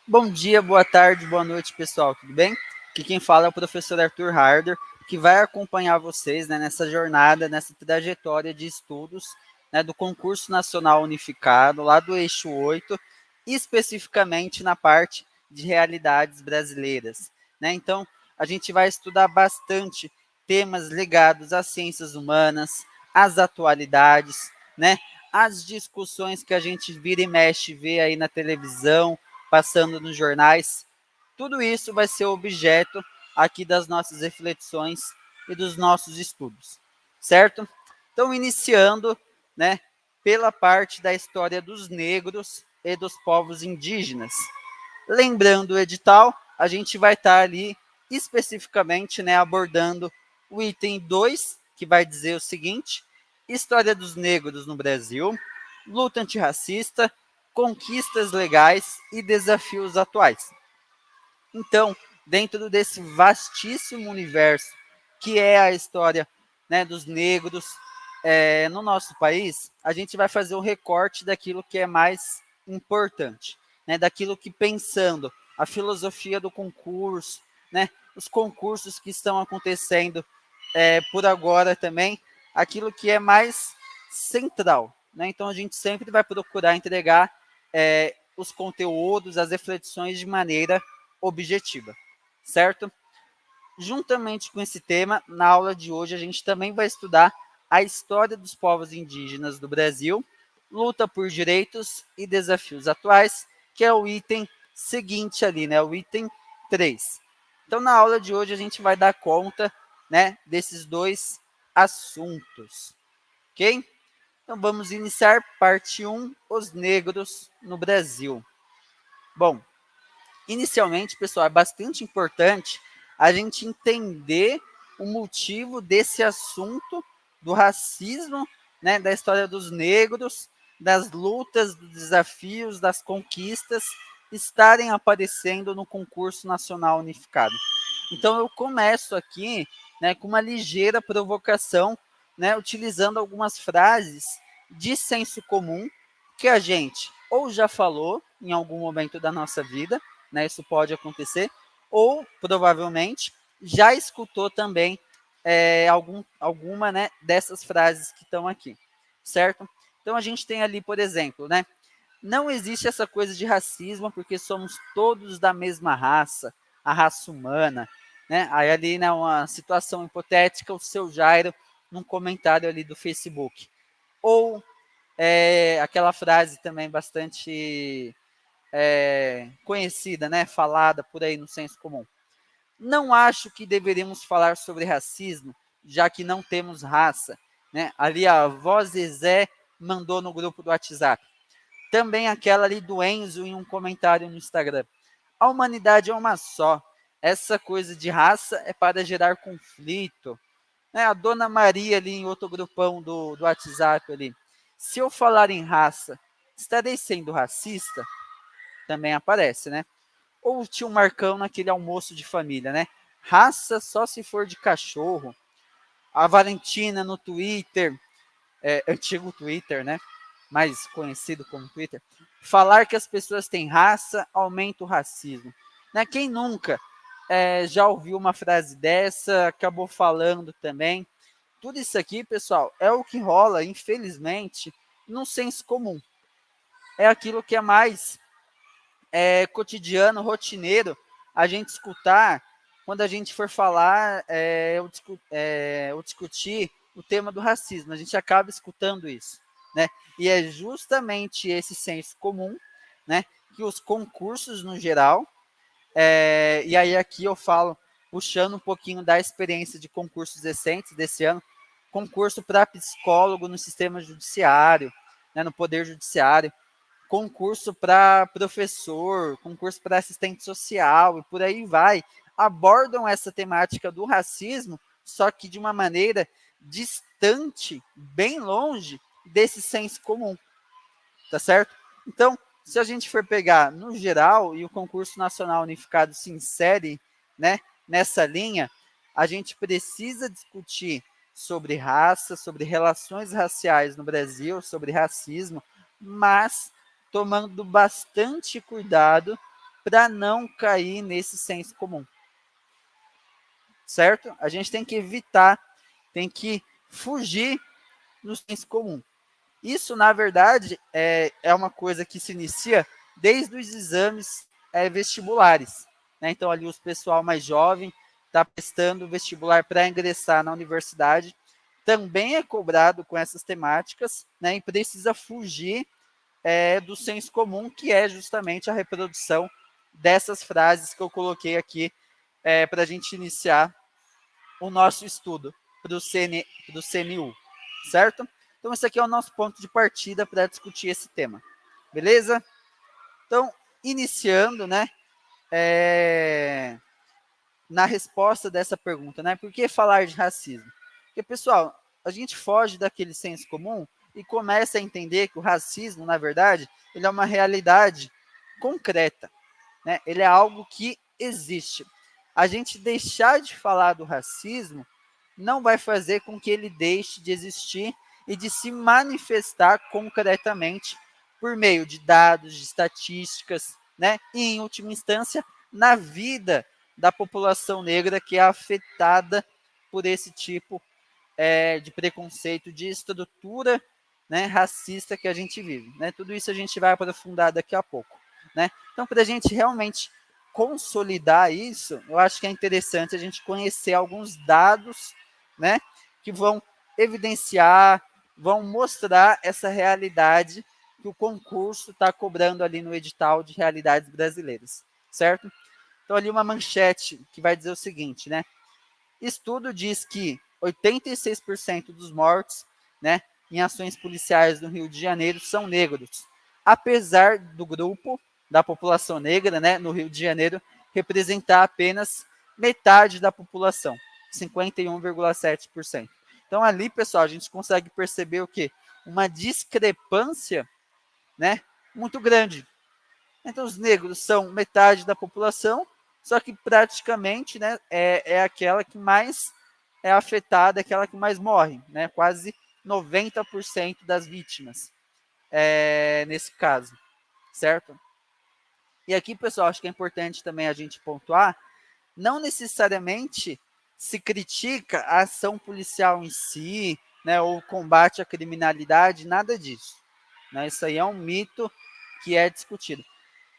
Bom dia, boa tarde, boa noite, pessoal, tudo bem? Aqui quem fala é o professor Arthur Harder, que vai acompanhar vocês, né, nessa jornada, nessa trajetória de estudos, né, do Concurso Nacional Unificado, lá do Eixo 8, especificamente na parte de realidades brasileiras, né? Então, a gente vai estudar bastante temas ligados às ciências humanas, às atualidades, né? As discussões que a gente vira e mexe vê aí na televisão, passando nos jornais. Tudo isso vai ser objeto aqui das nossas reflexões e dos nossos estudos, certo? Então, iniciando, né, pela parte da história dos negros e dos povos indígenas. Lembrando o edital, a gente vai estar ali especificamente, né, abordando o item 2, que vai dizer o seguinte: História dos negros no Brasil, luta antirracista, conquistas legais e desafios atuais. Então, dentro desse vastíssimo universo que é a história, né, dos negros no nosso país, a gente vai fazer um recorte daquilo que é mais importante, né, daquilo que, pensando a filosofia do concurso, né, os concursos que estão acontecendo por agora também, aquilo que é mais central, né? Então a gente sempre vai procurar entregar os conteúdos, as reflexões de maneira objetiva, certo? Juntamente com esse tema, na aula de hoje a gente também vai estudar a história dos povos indígenas do Brasil, luta por direitos e desafios atuais, que é o item seguinte ali, né? O item 3. Então, na aula de hoje a gente vai dar conta, né, desses dois assuntos, ok? Então, vamos iniciar parte 1, os negros no Brasil. Bom, inicialmente, pessoal, é bastante importante a gente entender o motivo desse assunto do racismo, né, da história dos negros, das lutas, dos desafios, das conquistas estarem aparecendo no concurso nacional unificado. Então eu começo aqui, né, com uma ligeira provocação, né, utilizando algumas frases de senso comum que a gente ou já falou em algum momento da nossa vida, né, isso pode acontecer, ou provavelmente já escutou também alguma, né, dessas frases que estão aqui, certo? Então a gente tem ali, por exemplo, né, não existe essa coisa de racismo porque somos todos da mesma raça, a raça humana, né? Aí ali, né, uma situação hipotética, o seu Jairo, num comentário ali do Facebook. Ou aquela frase também bastante conhecida, né, falada por aí no senso comum. Não acho que deveríamos falar sobre racismo, já que não temos raça, né? Ali a voz Zezé mandou no grupo do WhatsApp. Também aquela ali do Enzo em um comentário no Instagram. A humanidade é uma só. Essa coisa de raça é para gerar conflito. Né? A dona Maria ali em outro grupão do WhatsApp ali. Se eu falar em raça, estarei sendo racista? Também aparece, né? Ou o tio Marcão naquele almoço de família, né? Raça só se for de cachorro. A Valentina no Twitter, antigo Twitter, né? Mais conhecido como Twitter. Falar que as pessoas têm raça aumenta o racismo. Né? Quem nunca já ouviu uma frase dessa, acabou falando também. Tudo isso aqui, pessoal, é o que rola, infelizmente, no senso comum. É aquilo que é mais cotidiano, rotineiro, a gente escutar quando a gente for falar ou discutir o tema do racismo. A gente acaba escutando isso, né? E é justamente esse senso comum, né, que os concursos no geral, e aí aqui eu falo, puxando um pouquinho da experiência de concursos recentes desse ano, concurso para psicólogo no sistema judiciário, né, no poder judiciário, concurso para professor, concurso para assistente social e por aí vai, abordam essa temática do racismo, só que de uma maneira distante, bem longe desse senso comum, tá certo? Então, se a gente for pegar no geral e o concurso nacional unificado se insere, né, nessa linha, a gente precisa discutir sobre raça, sobre relações raciais no Brasil, sobre racismo, mas tomando bastante cuidado para não cair nesse senso comum. Certo? A gente tem que evitar, tem que fugir do senso comum. Isso, na verdade, é uma coisa que se inicia desde os exames vestibulares. Né? Então, ali, os pessoal mais jovem está prestando vestibular para ingressar na universidade, também é cobrado com essas temáticas, né? E precisa fugir do senso comum, que é justamente a reprodução dessas frases que eu coloquei aqui para a gente iniciar o nosso estudo para o CNU, certo? Então, esse aqui é o nosso ponto de partida para discutir esse tema, beleza? Então, iniciando, né, na resposta dessa pergunta, né, por que falar de racismo? Porque, pessoal, a gente foge daquele senso comum e começa a entender que o racismo, na verdade, ele é uma realidade concreta, né? Ele é algo que existe. A gente deixar de falar do racismo não vai fazer com que ele deixe de existir e de se manifestar concretamente por meio de dados, de estatísticas, né? E, em última instância, na vida da população negra que é afetada por esse tipo de preconceito, de estrutura, né, racista que a gente vive. Né? Tudo isso a gente vai aprofundar daqui a pouco. Né? Então, para a gente realmente consolidar isso, eu acho que é interessante a gente conhecer alguns dados, né, que vão evidenciar, vão mostrar essa realidade que o concurso está cobrando ali no edital de realidades brasileiras, certo? Então, ali uma manchete que vai dizer o seguinte, né? Estudo diz que 86% dos mortos, né, em ações policiais no Rio de Janeiro são negros, apesar do grupo da população negra, né, no Rio de Janeiro representar apenas metade da população, 51,7%. Então ali, pessoal, a gente consegue perceber o quê? Uma discrepância, né, muito grande. Então os negros são metade da população, só que praticamente, né, é aquela que mais é afetada, aquela que mais morre, né? Quase 90% das vítimas nesse caso, certo? E aqui, pessoal, acho que é importante também a gente pontuar, não necessariamente se critica a ação policial em si, né, ou o combate à criminalidade, nada disso. Né? Isso aí é um mito que é discutido.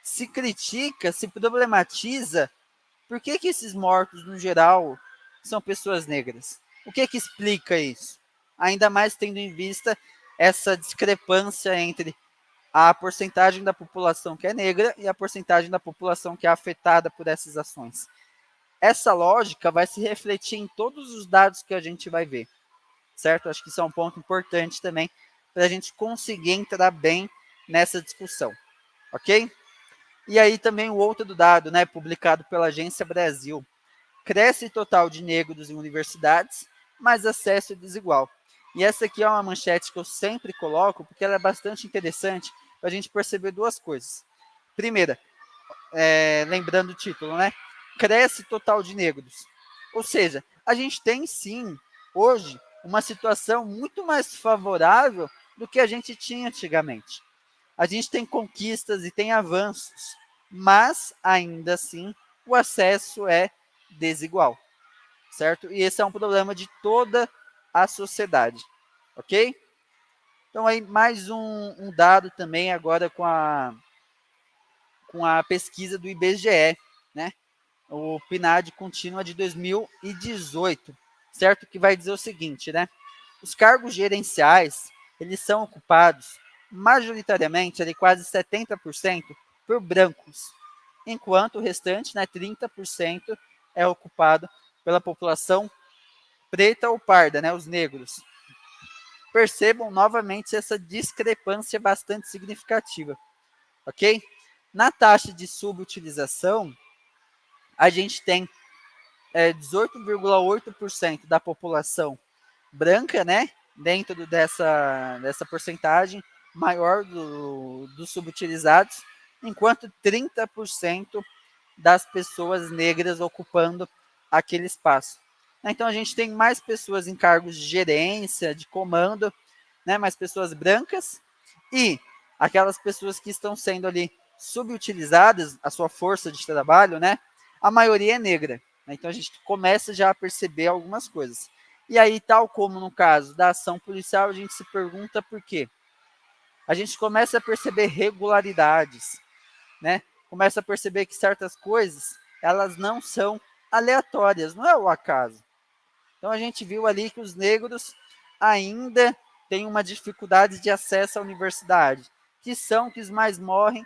Se critica, se problematiza, por que esses mortos, no geral, são pessoas negras? O que explica isso? Ainda mais tendo em vista essa discrepância entre a porcentagem da população que é negra e a porcentagem da população que é afetada por essas ações. Essa lógica vai se refletir em todos os dados que a gente vai ver, certo? Acho que isso é um ponto importante também para a gente conseguir entrar bem nessa discussão, ok? E aí também o outro dado, né, publicado pela Agência Brasil. Cresce total de negros em universidades, mas acesso é desigual. E essa aqui é uma manchete que eu sempre coloco, porque ela é bastante interessante para a gente perceber duas coisas. Primeira, lembrando o título, né? Cresce total de negros. Ou seja, a gente tem sim, hoje, uma situação muito mais favorável do que a gente tinha antigamente. A gente tem conquistas e tem avanços, mas ainda assim o acesso é desigual, certo? E esse é um problema de toda a sociedade, ok? Então aí mais um dado também agora com a pesquisa do IBGE, né? O PNAD contínua de 2018, certo? Que vai dizer o seguinte, né? Os cargos gerenciais, eles são ocupados majoritariamente, ali quase 70%, por brancos, enquanto o restante, né, 30%, é ocupado pela população preta ou parda, né, os negros. Percebam novamente essa discrepância bastante significativa, ok? Na taxa de subutilização, a gente tem 18,8% da população branca, né, dentro dessa porcentagem maior dos subutilizados, enquanto 30% das pessoas negras ocupando aquele espaço. Então a gente tem mais pessoas em cargos de gerência, de comando, né, mais pessoas brancas e aquelas pessoas que estão sendo ali subutilizadas, a sua força de trabalho, né? A maioria é negra. Né? Então a gente começa já a perceber algumas coisas. E aí, tal como no caso da ação policial, a gente se pergunta por quê. A gente começa a perceber regularidades, né? Começa a perceber que certas coisas, elas não são aleatórias, não é o acaso. Então a gente viu ali que os negros ainda têm uma dificuldade de acesso à universidade, que são que os mais morrem,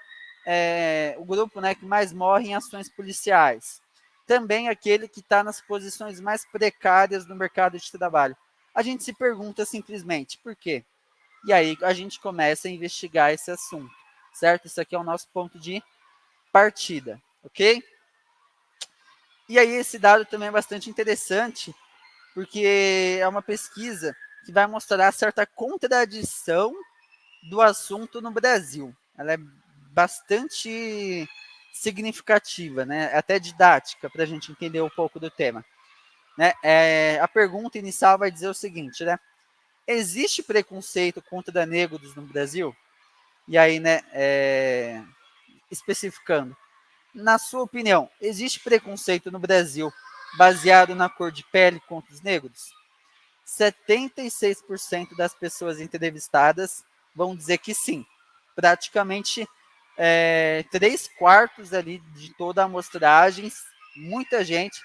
o grupo, né, que mais morre em ações policiais. Também aquele que está nas posições mais precárias do mercado de trabalho. A gente se pergunta simplesmente por quê? E aí a gente começa a investigar esse assunto, certo? Isso aqui é o nosso ponto de partida, ok? E aí esse dado também é bastante interessante, porque é uma pesquisa que vai mostrar certa contradição do assunto no Brasil. Ela é bastante significativa, né? Até didática, para a gente entender um pouco do tema. Né? A pergunta inicial vai dizer o seguinte, né? Existe preconceito contra negros no Brasil? E aí, né, especificando, na sua opinião, existe preconceito no Brasil baseado na cor de pele contra os negros? 76% das pessoas entrevistadas vão dizer que sim. Praticamente 3/4 ali de toda a amostragem, muita gente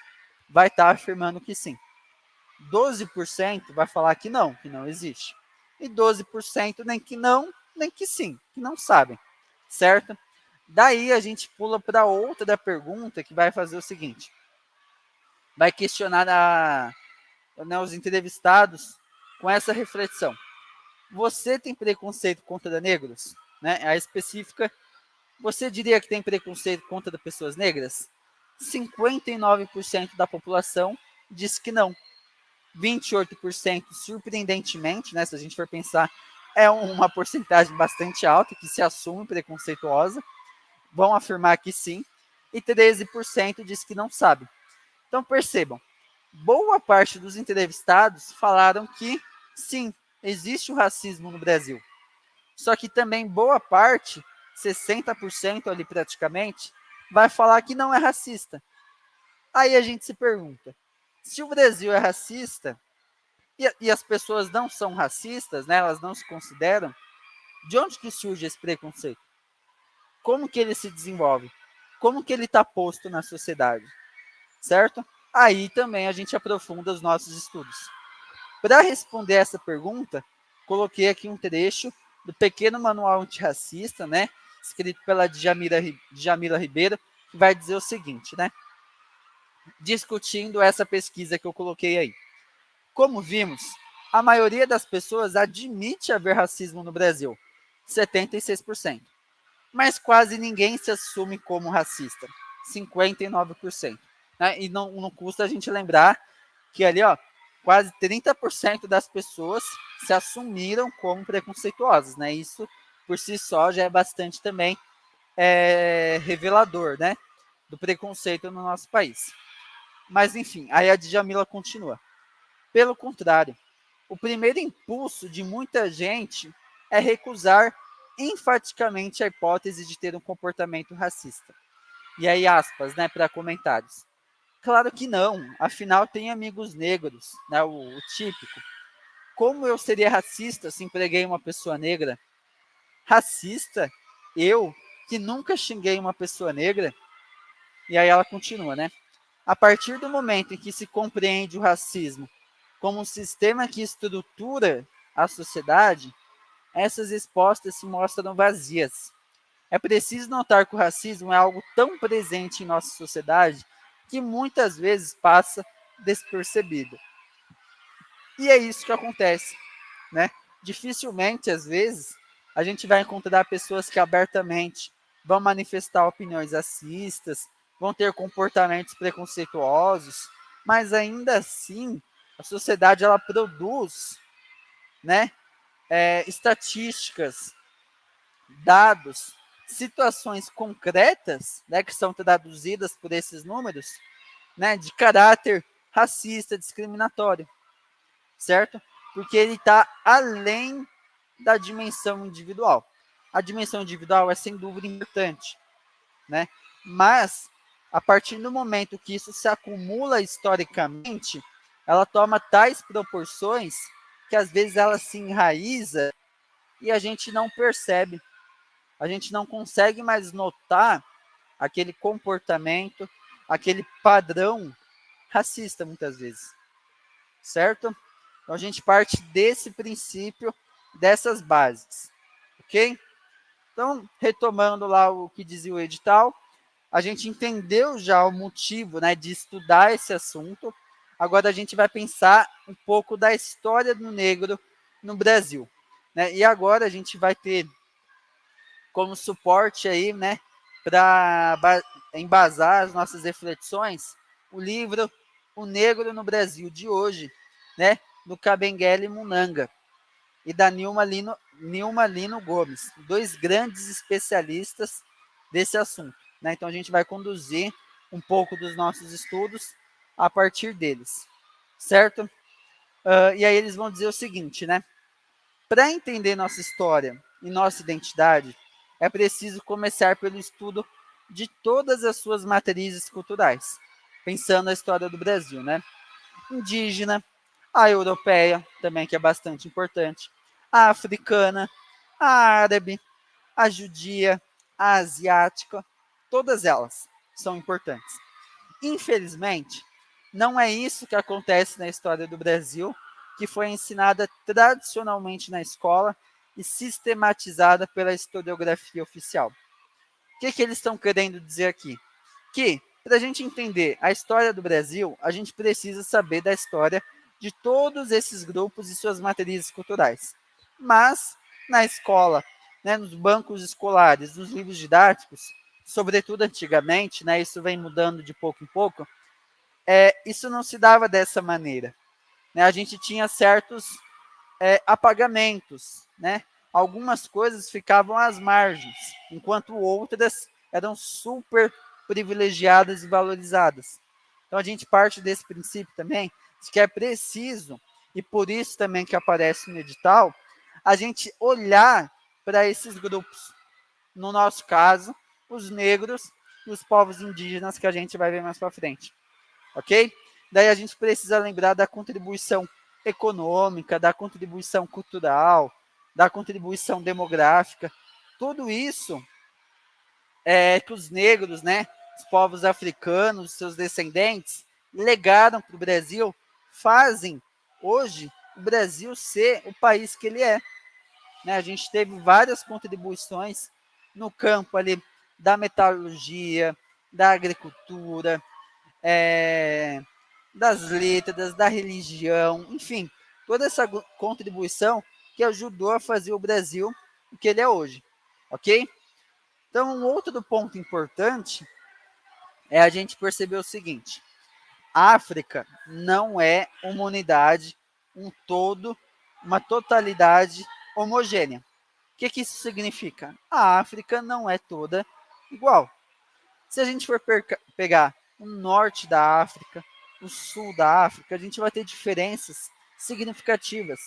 vai estar afirmando que sim. 12% vai falar que não existe. E 12% nem que não, nem que sim, que não sabem, certo? Daí a gente pula para outra da pergunta que vai fazer o seguinte: vai questionar os entrevistados com essa reflexão. Você tem preconceito contra negros? Né? A específica, você diria que tem preconceito contra pessoas negras? 59% da população diz que não. 28%, surpreendentemente, né, se a gente for pensar, é uma porcentagem bastante alta que se assume preconceituosa, vão afirmar que sim, e 13% diz que não sabe. Então percebam, boa parte dos entrevistados falaram que sim, existe o racismo no Brasil. Só que também boa parte, 60% ali praticamente, vai falar que não é racista. Aí a gente se pergunta, se o Brasil é racista e as pessoas não são racistas, né, elas não se consideram, de onde que surge esse preconceito? Como que ele se desenvolve? Como que ele está posto na sociedade? Certo? Aí também a gente aprofunda os nossos estudos. Para responder essa pergunta, coloquei aqui um trecho do pequeno manual antirracista, né, escrito pela Djamila Ribeiro, que vai dizer o seguinte, né, discutindo essa pesquisa que eu coloquei aí. Como vimos, a maioria das pessoas admite haver racismo no Brasil, 76%, mas quase ninguém se assume como racista, 59%. Né? E não custa a gente lembrar que ali, ó, quase 30% das pessoas se assumiram como preconceituosas, né? Isso por si só já é bastante também revelador, né, do preconceito no nosso país. Mas enfim, aí a Djamila continua. Pelo contrário, o primeiro impulso de muita gente é recusar enfaticamente a hipótese de ter um comportamento racista. E aí, aspas, né, para comentários. Claro que não, afinal tem amigos negros, né, o típico. Como eu seria racista se empreguei uma pessoa negra? Racista? Eu, que nunca xinguei uma pessoa negra? E aí ela continua, né? A partir do momento em que se compreende o racismo como um sistema que estrutura a sociedade, essas respostas se mostram vazias. É preciso notar que o racismo é algo tão presente em nossa sociedade que muitas vezes passa despercebido. E é isso que acontece, né? Dificilmente, às vezes, a gente vai encontrar pessoas que abertamente vão manifestar opiniões racistas, vão ter comportamentos preconceituosos, mas ainda assim, a sociedade ela produz, né, estatísticas, dados, situações concretas, né, que são traduzidas por esses números, né, de caráter racista, discriminatório, certo? Porque ele está além da dimensão individual. a dimensão individual é sem dúvida importante, né? Mas, a partir do momento que isso se acumula historicamente, ela toma tais proporções que às vezes ela se enraiza e a gente não percebe, a gente não consegue mais notar aquele comportamento, aquele padrão racista muitas vezes, certo? Então a gente parte desse princípio, dessas bases, ok? Então, retomando lá o que dizia o edital, a gente entendeu já o motivo, né, de estudar esse assunto. Agora a gente vai pensar um pouco da história do negro no Brasil, né? E agora a gente vai ter como suporte aí, né, para embasar as nossas reflexões, o livro O Negro no Brasil de hoje, né, do Kabengele Munanga e da Nilma Lino Gomes, dois grandes especialistas desse assunto, né? Então a gente vai conduzir um pouco dos nossos estudos a partir deles, certo? E aí eles vão dizer o seguinte, né? Para entender nossa história e nossa identidade, é preciso começar pelo estudo de todas as suas matrizes culturais, pensando na história do Brasil, né? Indígena, a europeia, também que é bastante importante, a africana, a árabe, a judia, a asiática, todas elas são importantes. Infelizmente, não é isso que acontece na história do Brasil, que foi ensinada tradicionalmente na escola e sistematizada pela historiografia oficial. O que eles estão querendo dizer aqui? Que, para a gente entender a história do Brasil, a gente precisa saber da história de todos esses grupos e suas matrizes culturais. Mas, na escola, né, nos bancos escolares, nos livros didáticos, sobretudo antigamente, né, isso vem mudando de pouco em pouco, isso não se dava dessa maneira, né? A gente tinha certos apagamentos, né? Algumas coisas ficavam às margens, enquanto outras eram super privilegiadas e valorizadas. Então a gente parte desse princípio também, de que é preciso, e por isso também que aparece no edital, a gente olhar para esses grupos. No nosso caso, os negros e os povos indígenas, que a gente vai ver mais para frente, ok? Daí a gente precisa lembrar da contribuição econômica, da contribuição cultural, da contribuição demográfica. Tudo isso que os negros, né, os povos africanos, seus descendentes, legaram para o Brasil, fazem hoje o Brasil ser o país que ele é. Né? A gente teve várias contribuições no campo ali da metalurgia, da agricultura, das letras, da religião, enfim, toda essa contribuição que ajudou a fazer o Brasil o que ele é hoje, ok? Então, um outro ponto importante é a gente perceber o seguinte: a África não é uma unidade, um todo, uma totalidade homogênea. O que isso significa? A África não é toda igual. Se a gente for pegar o norte da África, o sul da África, a gente vai ter diferenças significativas,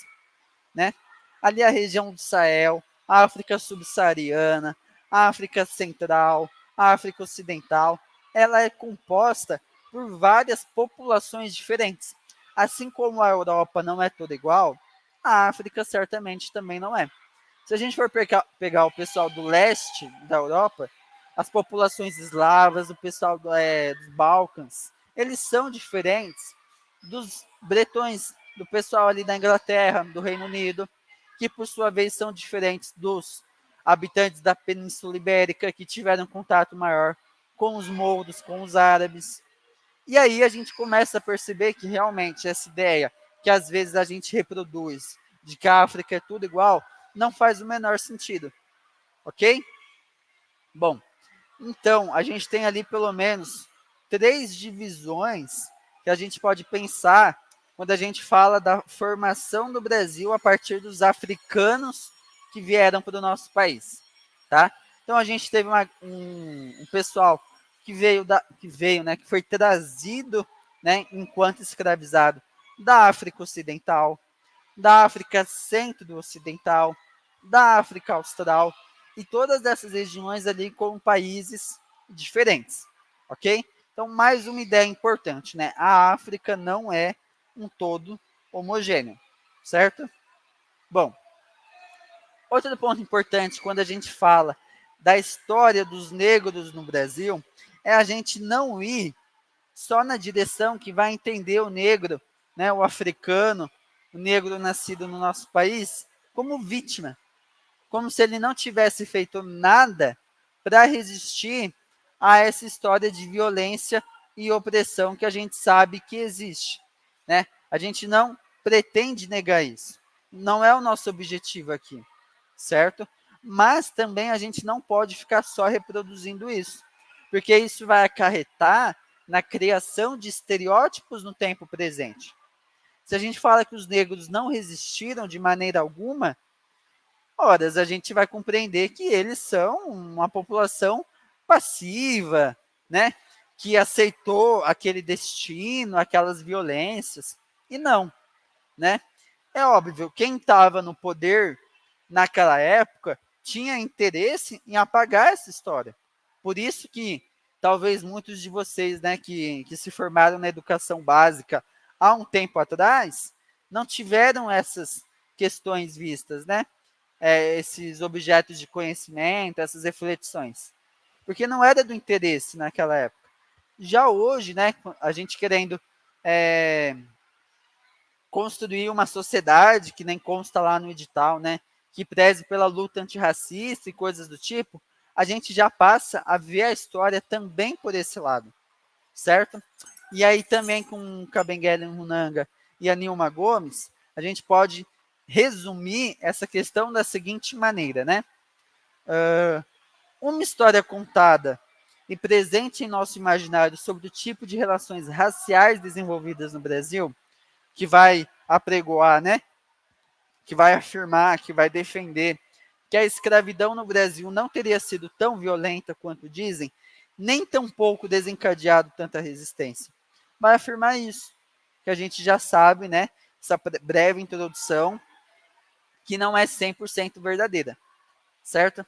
né? Ali a região do Sahel, a África subsaariana, a África central, a África ocidental, ela é composta por várias populações diferentes. Assim como a Europa não é toda igual, a África certamente também não é. Se a gente for pegar o pessoal do leste da Europa, as populações eslavas, o pessoal dos Balcãs, eles são diferentes dos bretões, do pessoal ali da Inglaterra, do Reino Unido, que por sua vez são diferentes dos habitantes da Península Ibérica, que tiveram contato maior com os mouros, com os árabes. E aí a gente começa a perceber que realmente essa ideia que às vezes a gente reproduz de que a África é tudo igual, não faz o menor sentido, ok? Bom, então a gente tem ali pelo menos 3 divisões que a gente pode pensar quando a gente fala da formação do Brasil a partir dos africanos que vieram para o nosso país, tá? Então a gente teve um pessoal né, que foi trazido, né, enquanto escravizado da África Ocidental, da África Centro-Ocidental, da África Austral, e todas essas regiões ali com países diferentes, ok? Então, mais uma ideia importante, né? A África não é um todo homogêneo, certo? Bom, outro ponto importante quando a gente fala da história dos negros no Brasil é a gente não ir só na direção que vai entender o negro, né, o africano, o negro nascido no nosso país, como vítima, como se ele não tivesse feito nada para resistir a essa história de violência e opressão que a gente sabe que existe, né? A gente não pretende negar isso. Não é o nosso objetivo aqui, certo? Mas também a gente não pode ficar só reproduzindo isso, porque isso vai acarretar na criação de estereótipos no tempo presente. Se a gente fala que os negros não resistiram de maneira alguma, horas a gente vai compreender que eles são uma população passiva, né? Que aceitou aquele destino, aquelas violências, e não, né? É óbvio, quem estava no poder naquela época tinha interesse em apagar essa história. Por isso que talvez muitos de vocês, né, que se formaram na educação básica há um tempo atrás, não tiveram essas questões vistas, né? Esses objetos de conhecimento, essas reflexões. Porque não era do interesse naquela época. Já hoje, né, a gente querendo construir uma sociedade, que nem consta lá no edital, né, que preze pela luta antirracista e coisas do tipo, a gente já passa a ver a história também por esse lado, certo? E aí também com Kabengele Munanga e a Nilma Gomes, a gente pode resumir essa questão da seguinte maneira, né? Uma história contada e presente em nosso imaginário sobre o tipo de relações raciais desenvolvidas no Brasil, que vai apregoar, né? Que vai afirmar, que vai defender que a escravidão no Brasil não teria sido tão violenta quanto dizem, nem tão pouco desencadeado tanta resistência. Vai afirmar isso, que a gente já sabe, né? Essa breve introdução, que não é 100% verdadeira, certo?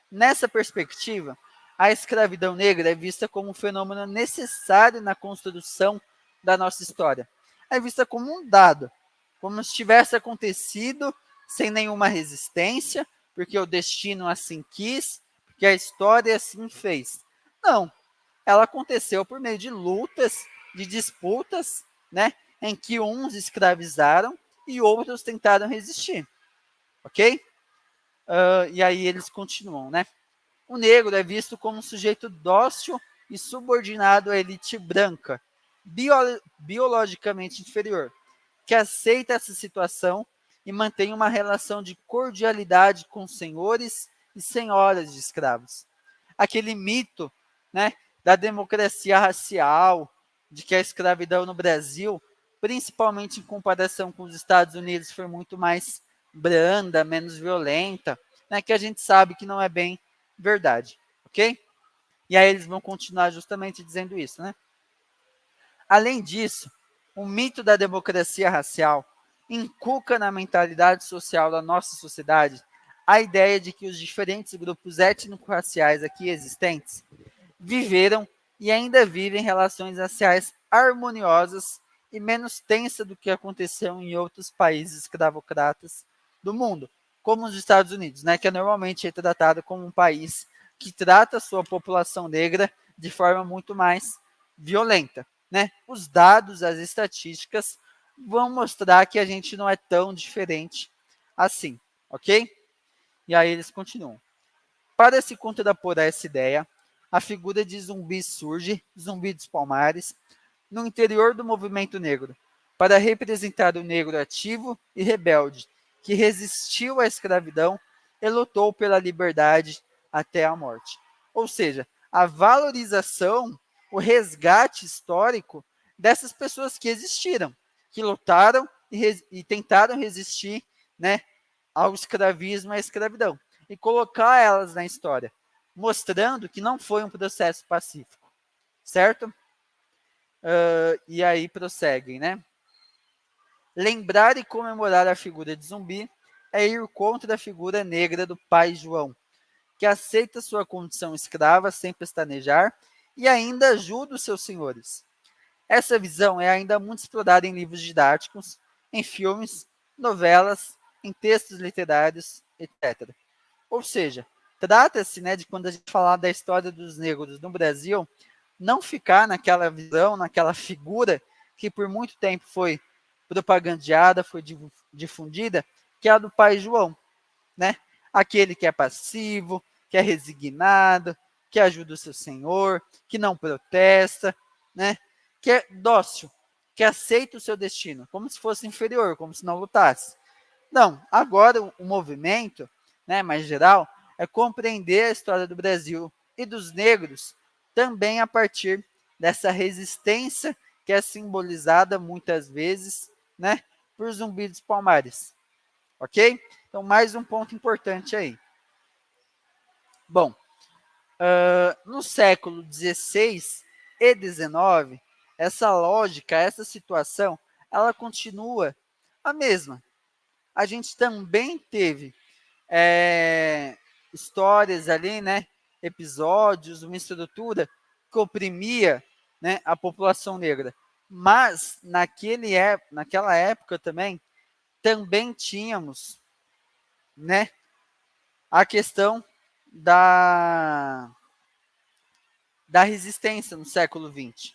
Nessa perspectiva, a escravidão negra é vista como um fenômeno necessário na construção da nossa história. É vista como um dado, como se tivesse acontecido sem nenhuma resistência, porque o destino assim quis, porque a história assim fez. Não, ela aconteceu por meio de lutas, de disputas, né, em que uns escravizaram e outros tentaram resistir, ok? E aí eles continuam, né? O negro é visto como um sujeito dócil e subordinado à elite branca, biologicamente inferior, que aceita essa situação e mantém uma relação de cordialidade com senhores e senhoras de escravos. Aquele mito, né, da democracia racial, de que a escravidão no Brasil, principalmente em comparação com os Estados Unidos, foi muito mais branda, menos violenta, né, que a gente sabe que não é bem verdade, ok? E aí eles vão continuar justamente dizendo isso, né? Além disso, o mito da democracia racial inculca na mentalidade social da nossa sociedade a ideia de que os diferentes grupos étnico-raciais aqui existentes viveram e ainda vivem relações raciais harmoniosas e menos tensas do que aconteceu em outros países escravocratas do mundo, como os Estados Unidos, né, que é normalmente retratado como um país que trata a sua população negra de forma muito mais violenta, né? Os dados, as estatísticas vão mostrar que a gente não é tão diferente assim, ok? E aí eles continuam. Para se contrapor a essa ideia, a figura de Zumbi surge, Zumbi dos Palmares, no interior do movimento negro, para representar o negro ativo e rebelde, que resistiu à escravidão e lutou pela liberdade até a morte. Ou seja, a valorização, o resgate histórico dessas pessoas que existiram, que lutaram e tentaram resistir, né, ao escravismo e à escravidão, e colocar elas na história, mostrando que não foi um processo pacífico, certo? E aí prosseguem, né? Lembrar e comemorar a figura de Zumbi é ir contra a figura negra do pai João, que aceita sua condição escrava sem pestanejar e ainda ajuda os seus senhores. Essa visão é ainda muito explorada em livros didáticos, em filmes, novelas, em textos literários, etc. Ou seja, trata-se, né, de quando a gente falar da história dos negros no Brasil, não ficar naquela visão, naquela figura que por muito tempo foi propagandeada, foi difundida, que é a do pai João, né? Aquele que é passivo, que é resignado, que ajuda o seu senhor, que não protesta, né? Que é dócil, que aceita o seu destino, como se fosse inferior, como se não lutasse. Não, agora o movimento, né, mais geral, é compreender a história do Brasil e dos negros também a partir dessa resistência que é simbolizada muitas vezes, né, por Zumbi dos Palmares, ok? Então, mais um ponto importante aí. Bom, no século XVI e XIX, essa lógica, essa situação, ela continua a mesma. A gente também teve histórias ali, né, episódios, uma estrutura que oprimia, né, a população negra. Mas naquela época também tínhamos, né, a questão da resistência no século XX,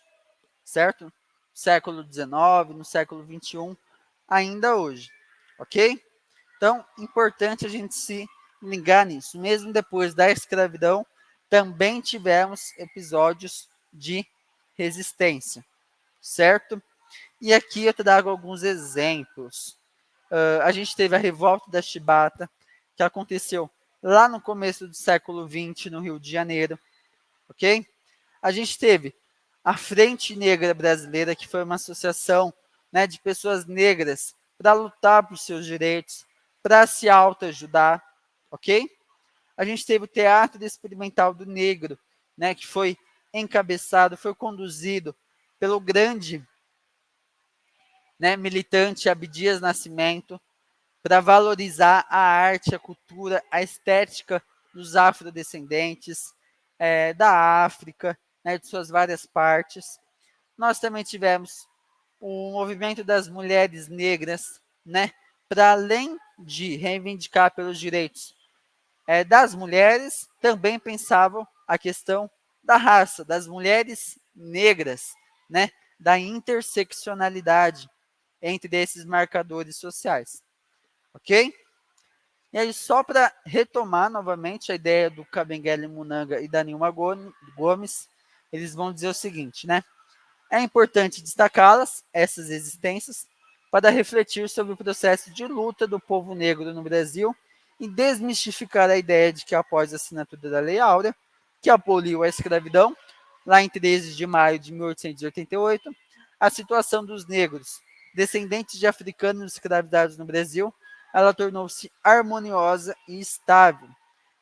certo? Século XIX, no século XXI, ainda hoje, ok? Então, importante a gente se ligar nisso. Mesmo depois da escravidão, também tivemos episódios de resistência, certo? E aqui eu trago alguns exemplos. A gente teve a Revolta da Chibata, que aconteceu lá no começo do século XX, no Rio de Janeiro, ok? A gente teve a Frente Negra Brasileira, que foi uma associação, né, de pessoas negras para lutar por seus direitos, para se autoajudar, ok? A gente teve o Teatro Experimental do Negro, né, que foi encabeçado, foi conduzido pelo grande, né, militante Abdias Nascimento, para valorizar a arte, a cultura, a estética dos afrodescendentes, da África, né, de suas várias partes. Nós também tivemos o movimento das mulheres negras, né, para além de reivindicar pelos direitos das mulheres, também pensavam a questão da raça, das mulheres negras, né, da interseccionalidade entre esses marcadores sociais, ok? E aí, só para retomar novamente a ideia do Kabengele Munanga e da Nilma Gomes, eles vão dizer o seguinte, né? É importante destacá-las, essas existências, para refletir sobre o processo de luta do povo negro no Brasil e desmistificar a ideia de que após a assinatura da Lei Áurea, que aboliu a escravidão, lá em 13 de maio de 1888, a situação dos negros, descendentes de africanos escravizados no Brasil, ela tornou-se harmoniosa e estável,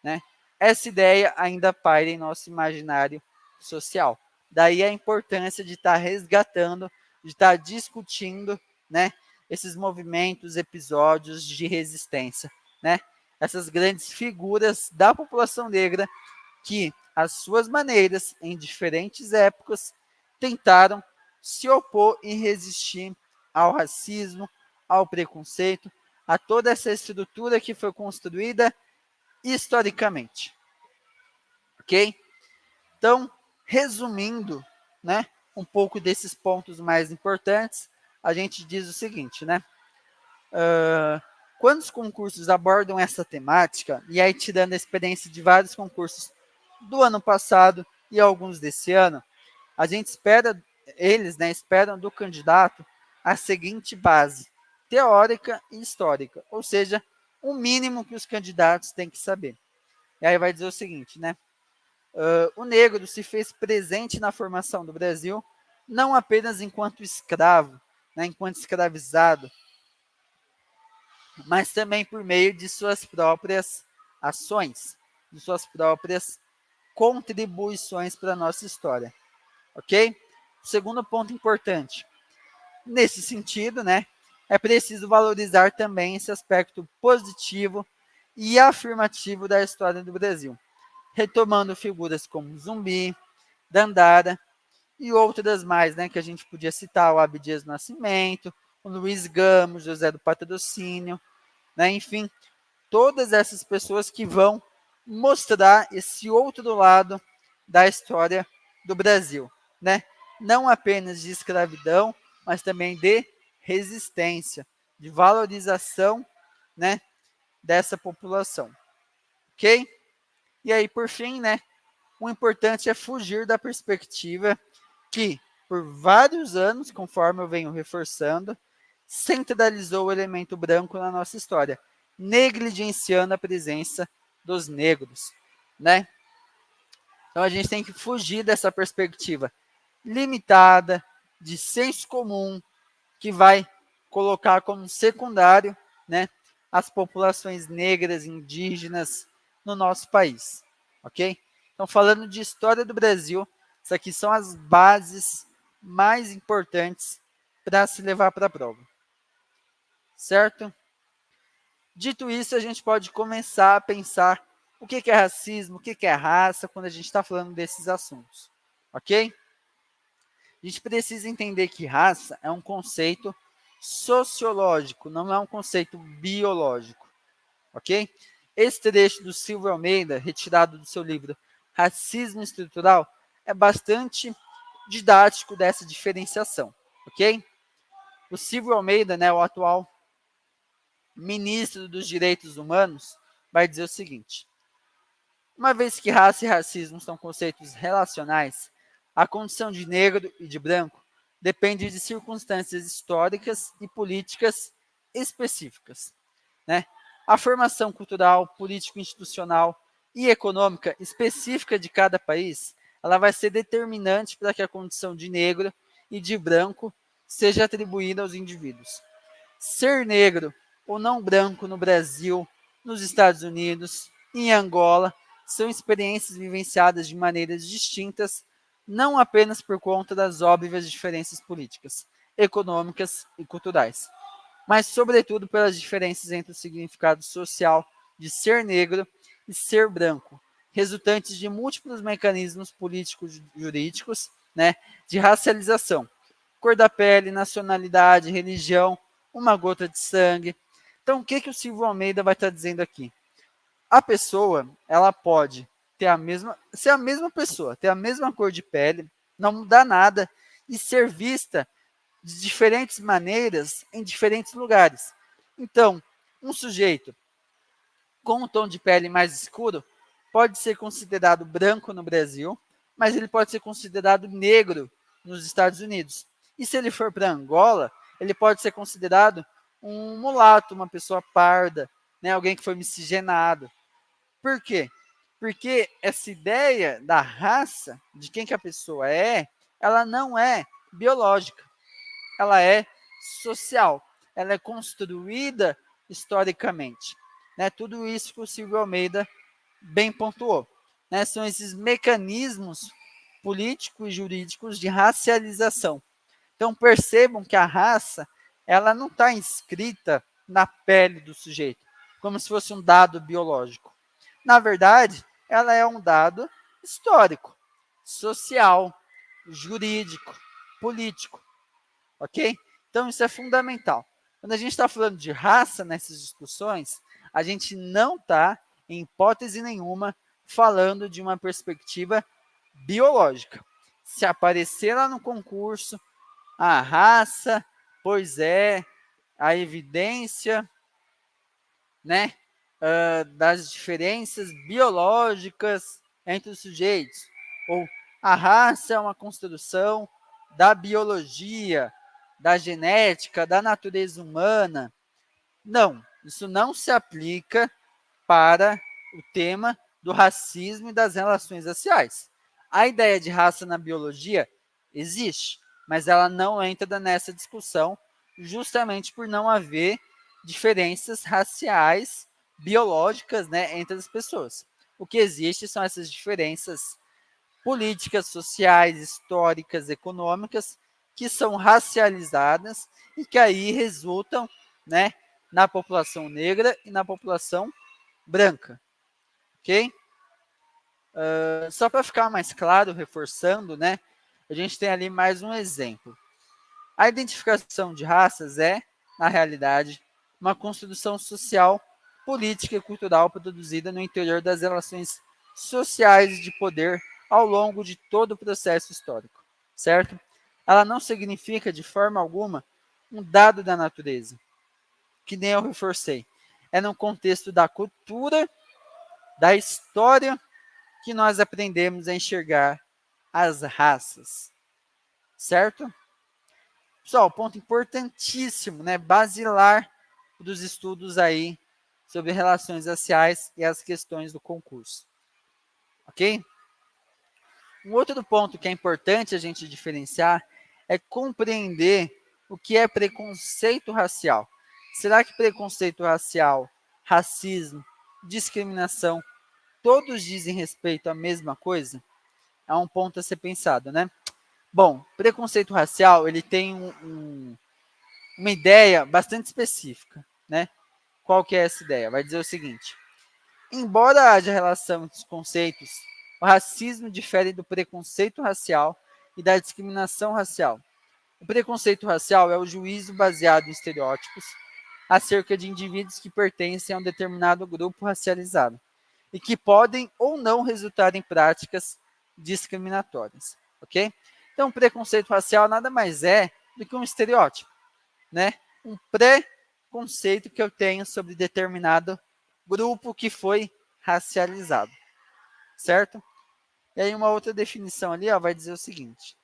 né? Essa ideia ainda paira em nosso imaginário social. Daí a importância de estar resgatando, de estar discutindo, né, esses movimentos, episódios de resistência, né? Essas grandes figuras da população negra que, às suas maneiras, em diferentes épocas, tentaram se opor e resistir ao racismo, ao preconceito, a toda essa estrutura que foi construída historicamente, ok? Então, resumindo, né, um pouco desses pontos mais importantes, a gente diz o seguinte, né? Quando os concursos abordam essa temática, e aí tirando a experiência de vários concursos do ano passado e alguns desse ano, a gente espera, eles, né, esperam do candidato a seguinte base, teórica e histórica, ou seja, o mínimo que os candidatos têm que saber. E aí vai dizer o seguinte, né? O negro se fez presente na formação do Brasil, não apenas enquanto escravo, né, enquanto escravizado, mas também por meio de suas próprias ações, de suas próprias contribuições para a nossa história, ok? Segundo ponto importante, nesse sentido, né, é preciso valorizar também esse aspecto positivo e afirmativo da história do Brasil. retomando figuras como Zumbi, Dandara e outras mais, né, que a gente podia citar, o Abdias do Nascimento, o Luiz Gama, José do Patrocínio, né, enfim, todas essas pessoas que vão mostrar esse outro lado da história do Brasil, né? Não apenas de escravidão, mas também de resistência, de valorização, né, dessa população, ok? E aí, por fim, né, o importante é fugir da perspectiva que, por vários anos, conforme eu venho reforçando, centralizou o elemento branco na nossa história, negligenciando a presença dos negros, né? Então a gente tem que fugir dessa perspectiva limitada, de senso comum, que vai colocar como secundário, né, as populações negras, indígenas no nosso país, ok? Então, falando de história do Brasil, essas aqui são as bases mais importantes para se levar para a prova, certo? Dito isso, a gente pode começar a pensar o que é racismo, o que é raça, quando a gente está falando desses assuntos, ok? A gente precisa entender que raça é um conceito sociológico, não é um conceito biológico, ok? Esse trecho do Silvio Almeida, retirado do seu livro Racismo Estrutural, é bastante didático dessa diferenciação, ok? O Silvio Almeida, né, o atual ministro dos Direitos Humanos, vai dizer o seguinte: uma vez que raça e racismo são conceitos relacionais, a condição de negro e de branco depende de circunstâncias históricas e políticas específicas, né? A formação cultural, político-institucional e econômica específica de cada país, ela vai ser determinante para que a condição de negro e de branco seja atribuída aos indivíduos. Ser negro ou não branco no Brasil, nos Estados Unidos, em Angola, são experiências vivenciadas de maneiras distintas, não apenas por conta das óbvias diferenças políticas, econômicas e culturais, mas sobretudo pelas diferenças entre o significado social de ser negro e ser branco, resultantes de múltiplos mecanismos políticos jurídicos, né, de racialização, cor da pele, nacionalidade, religião, uma gota de sangue. Então, o que o Silvio Almeida vai estar dizendo aqui? A pessoa, ela pode ser a mesma pessoa, ter a mesma cor de pele, não mudar nada e ser vista de diferentes maneiras em diferentes lugares. Então, um sujeito com um tom de pele mais escuro pode ser considerado branco no Brasil, mas ele pode ser considerado negro nos Estados Unidos. E se ele for para Angola, ele pode ser considerado um mulato, uma pessoa parda, né, alguém que foi miscigenado. Por quê? Porque essa ideia da raça, de quem que a pessoa é, ela não é biológica, ela é social, ela é construída historicamente. Né? Tudo isso que o Silvio Almeida bem pontuou. Né? São esses mecanismos políticos e jurídicos de racialização. Então percebam que a raça ela não está inscrita na pele do sujeito, como se fosse um dado biológico. Na verdade, ela é um dado histórico, social, jurídico, político, ok? Então isso é fundamental. Quando a gente está falando de raça nessas discussões, a gente não está, em hipótese nenhuma, falando de uma perspectiva biológica. Se aparecer lá no concurso, a raça, pois é, a evidência, né, das diferenças biológicas entre os sujeitos, ou a raça é uma construção da biologia, da genética, da natureza humana. Não, isso não se aplica para o tema do racismo e das relações raciais. A ideia de raça na biologia existe, mas ela não entra nessa discussão justamente por não haver diferenças raciais biológicas, né, entre as pessoas. O que existe são essas diferenças políticas, sociais, históricas, econômicas, que são racializadas e que aí resultam, né, na população negra e na população branca, ok? Só para ficar mais claro, reforçando, né? A gente tem ali mais um exemplo. A identificação de raças é, na realidade, uma construção social, política e cultural produzida no interior das relações sociais e de poder ao longo de todo o processo histórico, certo? Ela não significa, de forma alguma, um dado da natureza, que nem eu reforcei. É no contexto da cultura, da história, que nós aprendemos a enxergar as raças, certo? Pessoal, ponto importantíssimo, né? Basilar dos estudos aí sobre relações raciais e as questões do concurso. Ok? Um outro ponto que é importante a gente diferenciar é compreender o que é preconceito racial. Será que preconceito racial, racismo, discriminação, todos dizem respeito à mesma coisa? É um ponto a ser pensado, né? Bom, preconceito racial, ele tem uma ideia bastante específica, né? Qual que é essa ideia? Vai dizer o seguinte: embora haja relação entre os conceitos, o racismo difere do preconceito racial e da discriminação racial. O preconceito racial é o juízo baseado em estereótipos acerca de indivíduos que pertencem a um determinado grupo racializado e que podem ou não resultar em práticas discriminatórias, ok? Então, preconceito racial nada mais é do que um estereótipo, né? Um preconceito que eu tenho sobre determinado grupo que foi racializado, certo? E aí uma outra definição ali, ó, vai dizer o seguinte: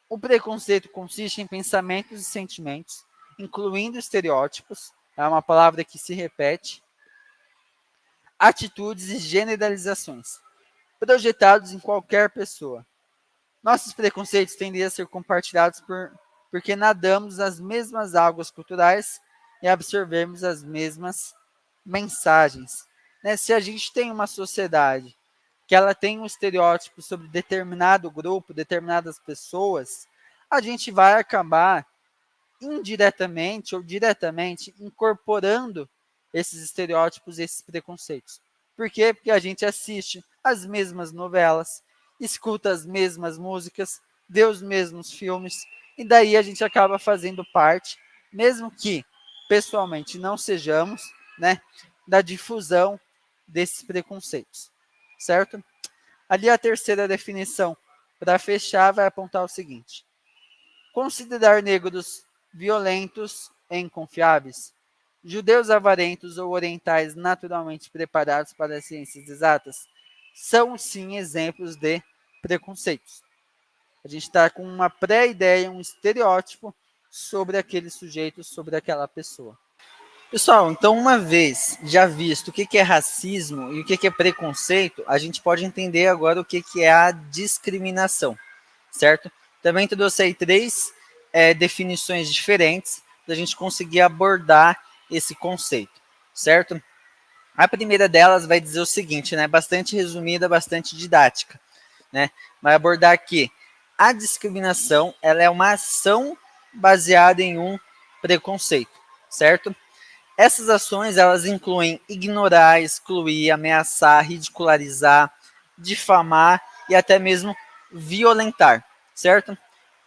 o preconceito consiste em pensamentos e sentimentos, incluindo estereótipos, é uma palavra que se repete, atitudes e generalizações, projetados em qualquer pessoa. Nossos preconceitos tendem a ser compartilhados porque nadamos nas mesmas águas culturais e absorvemos as mesmas mensagens. Né? Se a gente tem uma sociedade que ela tem um estereótipo sobre determinado grupo, determinadas pessoas, a gente vai acabar indiretamente ou diretamente incorporando esses estereótipos, esses preconceitos. Por quê? Porque a gente assiste as mesmas novelas, escuta as mesmas músicas, vê os mesmos filmes, e daí a gente acaba fazendo parte, mesmo que pessoalmente não sejamos, né, da difusão desses preconceitos, certo? Ali a terceira definição, para fechar, vai apontar o seguinte: considerar negros violentos e inconfiáveis, judeus avarentos ou orientais naturalmente preparados para as ciências exatas, são sim exemplos de preconceitos. A gente está com uma pré-ideia, um estereótipo sobre aquele sujeito, sobre aquela pessoa. Pessoal, então uma vez já visto o que é racismo e o que é preconceito, a gente pode entender agora o que é a discriminação, certo? Também trouxe aí três definições diferentes para a gente conseguir abordar esse conceito, certo? A primeira delas vai dizer o seguinte, né? Bastante resumida, bastante didática, né? Vai abordar que a discriminação ela é uma ação baseada em um preconceito, certo? Essas ações elas incluem ignorar, excluir, ameaçar, ridicularizar, difamar e até mesmo violentar, certo?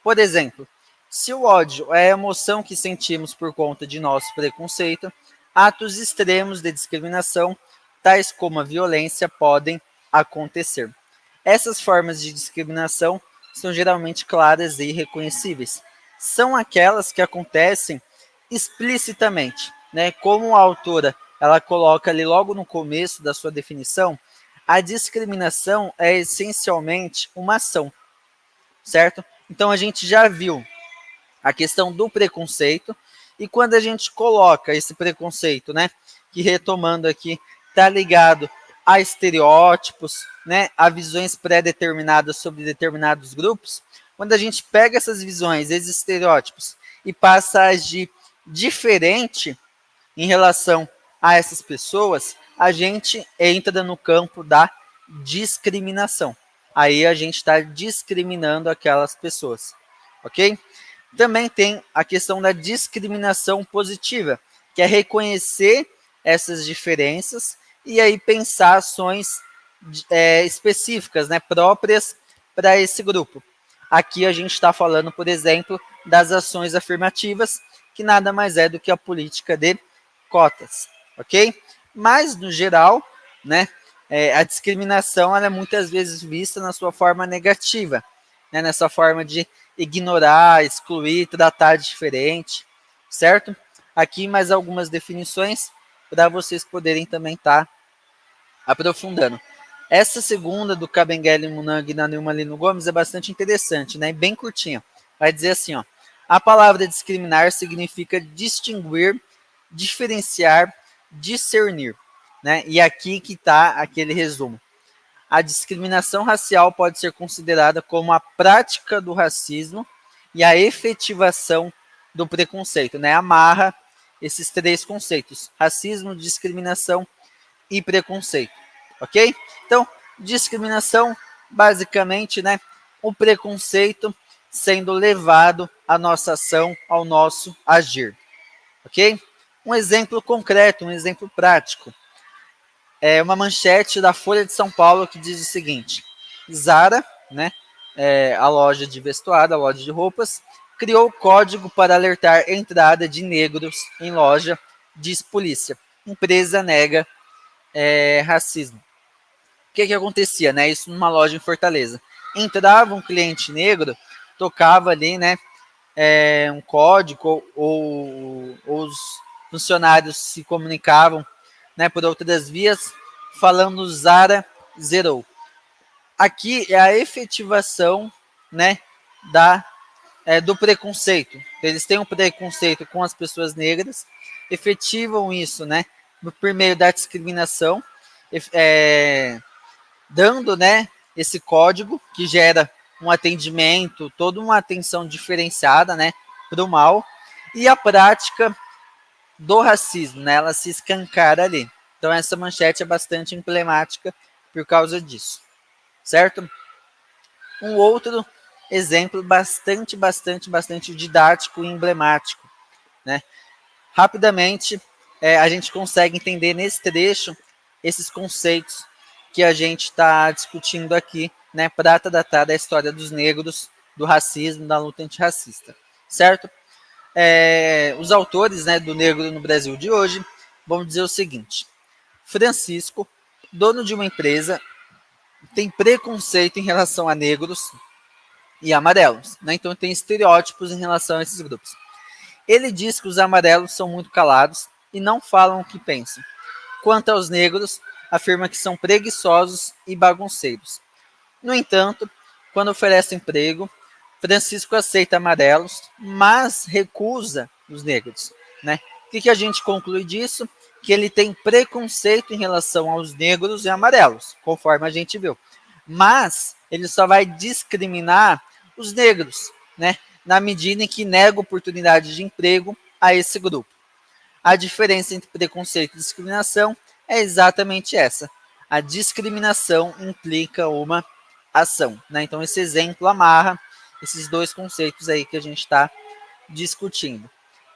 Por exemplo, se o ódio é a emoção que sentimos por conta de nosso preconceito, atos extremos de discriminação, tais como a violência, podem acontecer. Essas formas de discriminação são geralmente claras e reconhecíveis. São aquelas que acontecem explicitamente, né? Como a autora ela coloca ali logo no começo da sua definição, a discriminação é essencialmente uma ação, certo? Então a gente já viu a questão do preconceito e quando a gente coloca esse preconceito, né, que retomando aqui, está ligado a estereótipos, né, a visões pré-determinadas sobre determinados grupos, quando a gente pega essas visões, esses estereótipos e passa a agir diferente em relação a essas pessoas, a gente entra no campo da discriminação. Aí a gente está discriminando aquelas pessoas, ok? Também tem a questão da discriminação positiva, que é reconhecer essas diferenças e aí pensar ações específicas, né, próprias para esse grupo. Aqui a gente está falando, por exemplo, das ações afirmativas, que nada mais é do que a política de cotas, ok? Mas, no geral, né, a discriminação ela é muitas vezes vista na sua forma negativa, né, nessa forma de ignorar, excluir, tratar diferente, certo? Aqui mais algumas definições para vocês poderem também estar aprofundando. Essa segunda do Kabengele Munang e Nanilma Lino Gomes é bastante interessante, né? Bem curtinha. Vai dizer assim, ó. A palavra discriminar significa distinguir, diferenciar, discernir, né? E aqui que está aquele resumo. A discriminação racial pode ser considerada como a prática do racismo e a efetivação do preconceito, né? Amarra esses três conceitos: racismo, discriminação e preconceito, ok? Então, discriminação, basicamente, né? O preconceito sendo levado à nossa ação, ao nosso agir, ok? Um exemplo concreto, um exemplo prático. É uma manchete da Folha de São Paulo que diz o seguinte: Zara, né? A loja de vestuário, a loja de roupas, criou código para alertar entrada de negros em loja, diz polícia. Empresa nega racismo. O que acontecia, né? Isso numa loja em Fortaleza. Entrava um cliente negro, tocava ali, né? Um código ou os funcionários se comunicavam, né? Por outras vias, falando Zara zerou. Aqui é a efetivação, né? Do preconceito. Eles têm um preconceito com as pessoas negras, efetivam isso, né? Por meio da discriminação, dando, né, esse código que gera um atendimento, toda uma atenção diferenciada, né, para o mal, e a prática do racismo, né, ela se escancara ali. Então essa manchete é bastante emblemática por causa disso, certo? Um outro exemplo bastante didático e emblemático, né? Rapidamente, a gente consegue entender nesse trecho esses conceitos que a gente está discutindo aqui, né, para tratar da história dos negros, do racismo, da luta antirracista, certo? Os autores, né, do Negro no Brasil de hoje vão dizer o seguinte: Francisco, dono de uma empresa, tem preconceito em relação a negros e amarelos, né? Então tem estereótipos em relação a esses grupos. Ele diz que os amarelos são muito calados e não falam o que pensam. Quanto aos negros, afirma que são preguiçosos e bagunceiros. No entanto, quando oferece emprego, Francisco aceita amarelos, mas recusa os negros, né? O que a gente conclui disso? Que ele tem preconceito em relação aos negros e amarelos, conforme a gente viu. Mas ele só vai discriminar os negros, né? Na medida em que nega oportunidade de emprego a esse grupo. A diferença entre preconceito e discriminação é exatamente essa. A discriminação implica uma ação, né? Então esse exemplo amarra esses dois conceitos aí que a gente está discutindo.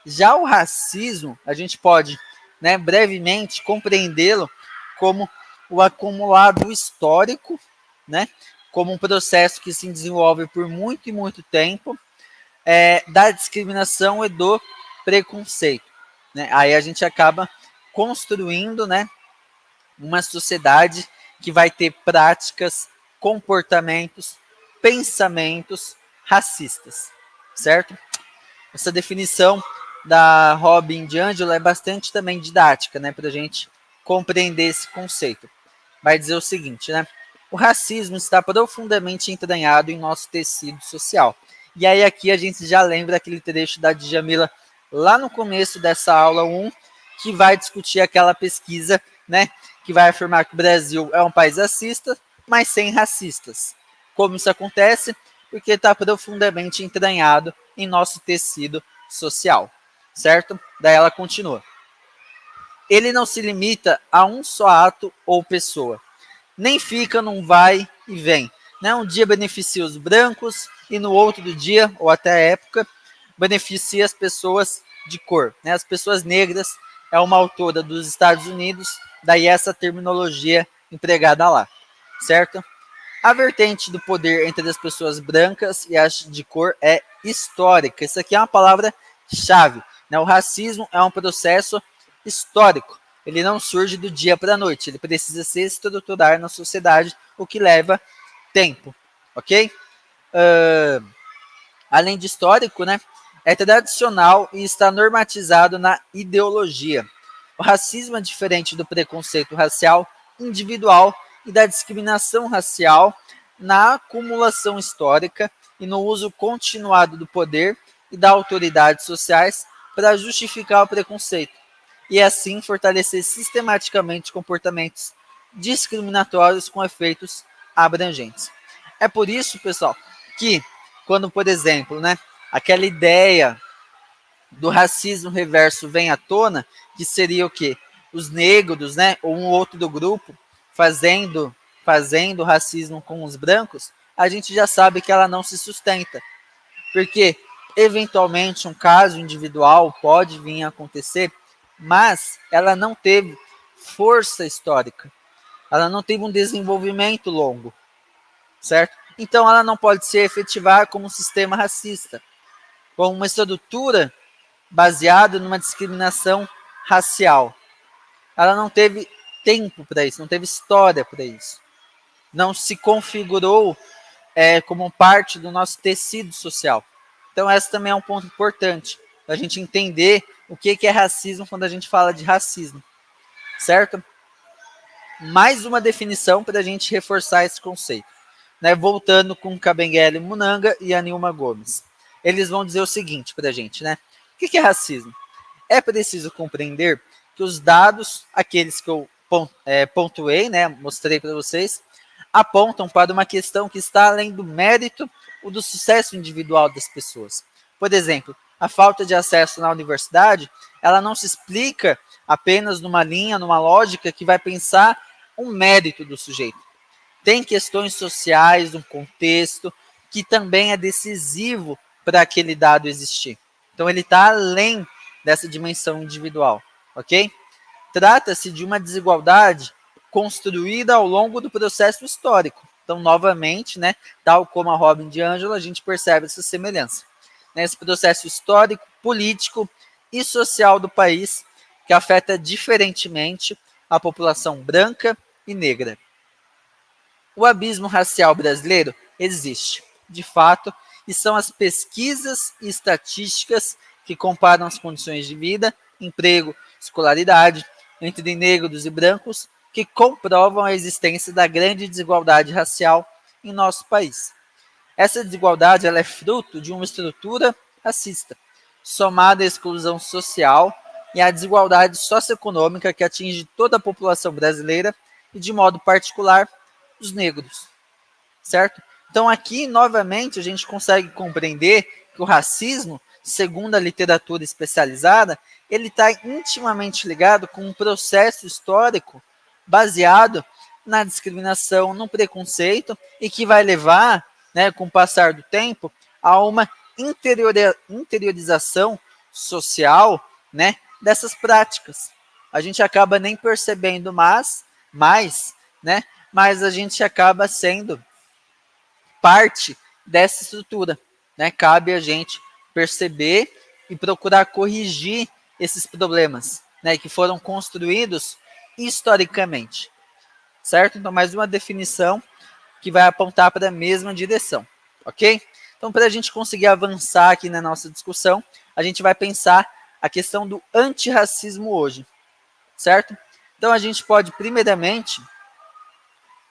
Já o racismo, a gente pode, né, brevemente compreendê-lo como o acumulado histórico, né, como um processo que se desenvolve por muito e muito tempo, da discriminação e do preconceito, né? Aí a gente acaba construindo, né, uma sociedade que vai ter práticas, comportamentos, pensamentos racistas, certo? Essa definição da Robin DiAngelo é bastante também didática, né, para a gente compreender esse conceito. Vai dizer o seguinte, né? O racismo está profundamente entranhado em nosso tecido social. E aí aqui a gente já lembra aquele trecho da Djamila lá no começo dessa aula 1, que vai discutir aquela pesquisa, né, que vai afirmar que o Brasil é um país racista, mas sem racistas. Como isso acontece? Porque está profundamente entranhado em nosso tecido social, certo? Daí ela continua. Ele não se limita a um só ato ou pessoa, nem fica num vai e vem. Né? Um dia beneficia os brancos e no outro dia, ou até a época, beneficia as pessoas de cor. Né? As pessoas negras é uma autora dos Estados Unidos, daí essa terminologia empregada lá. certo? A vertente do poder entre as pessoas brancas e as de cor é histórica. Isso aqui é uma palavra-chave, né? O racismo é um processo histórico. Ele não surge do dia para a noite. Ele precisa se estruturar na sociedade, o que leva tempo, ok? Além de histórico, né? É tradicional e está normatizado na ideologia. O racismo é diferente do preconceito racial individual e da discriminação racial na acumulação histórica e no uso continuado do poder e da autoridade sociais para justificar o preconceito e assim fortalecer sistematicamente comportamentos discriminatórios com efeitos abrangentes. É por isso, pessoal, que quando, por exemplo, né, aquela ideia do racismo reverso vem à tona, que seria o quê? Os negros, né, ou um outro do grupo fazendo racismo com os brancos, a gente já sabe que ela não se sustenta. Porque eventualmente um caso individual pode vir a acontecer, mas ela não teve força histórica. Ela não teve um desenvolvimento longo, certo? Então ela não pode se efetivar como um sistema racista, como uma estrutura baseada numa discriminação racial. Ela não teve tempo para isso, não teve história para isso. Não se configurou como parte do nosso tecido social. Então, esse também é um ponto importante, a gente entender o que é racismo quando a gente fala de racismo, certo? Mais uma definição para a gente reforçar esse conceito, né? Voltando com Kabengele Munanga e Anilma Gomes. Eles vão dizer o seguinte para a gente, né? O que é racismo? É preciso compreender que os dados, aqueles que eu pontuei, né, mostrei para vocês, apontam para uma questão que está além do mérito ou do sucesso individual das pessoas. Por exemplo, a falta de acesso na universidade, ela não se explica apenas numa linha, numa lógica que vai pensar um mérito do sujeito. Tem questões sociais, um contexto, que também é decisivo para aquele dado existir. Então, ele está além dessa dimensão individual, ok? Trata-se de uma desigualdade construída ao longo do processo histórico. Então, novamente, né, tal como a Robin DiAngelo, a gente percebe essa semelhança. Nesse processo histórico, político e social do país, que afeta diferentemente a população branca e negra. O abismo racial brasileiro existe, de fato, e são as pesquisas e estatísticas que comparam as condições de vida, emprego, escolaridade entre negros e brancos que comprovam a existência da grande desigualdade racial em nosso país. Essa desigualdade ela é fruto de uma estrutura racista, somada à exclusão social e à desigualdade socioeconômica que atinge toda a população brasileira e, de modo particular, os negros, certo? Então aqui, novamente, a gente consegue compreender que o racismo, segundo a literatura especializada, ele está intimamente ligado com um processo histórico baseado na discriminação, no preconceito, e que vai levar, né, com o passar do tempo, a uma interiorização social, né, dessas práticas. A gente acaba nem percebendo né, mas a gente acaba sendo parte dessa estrutura, né? Cabe a gente perceber e procurar corrigir esses problemas, né, que foram construídos historicamente, certo? Então, mais uma definição que vai apontar para a mesma direção, ok? Então, para a gente conseguir avançar aqui na nossa discussão, a gente vai pensar a questão do antirracismo hoje, certo? Então, a gente pode, primeiramente,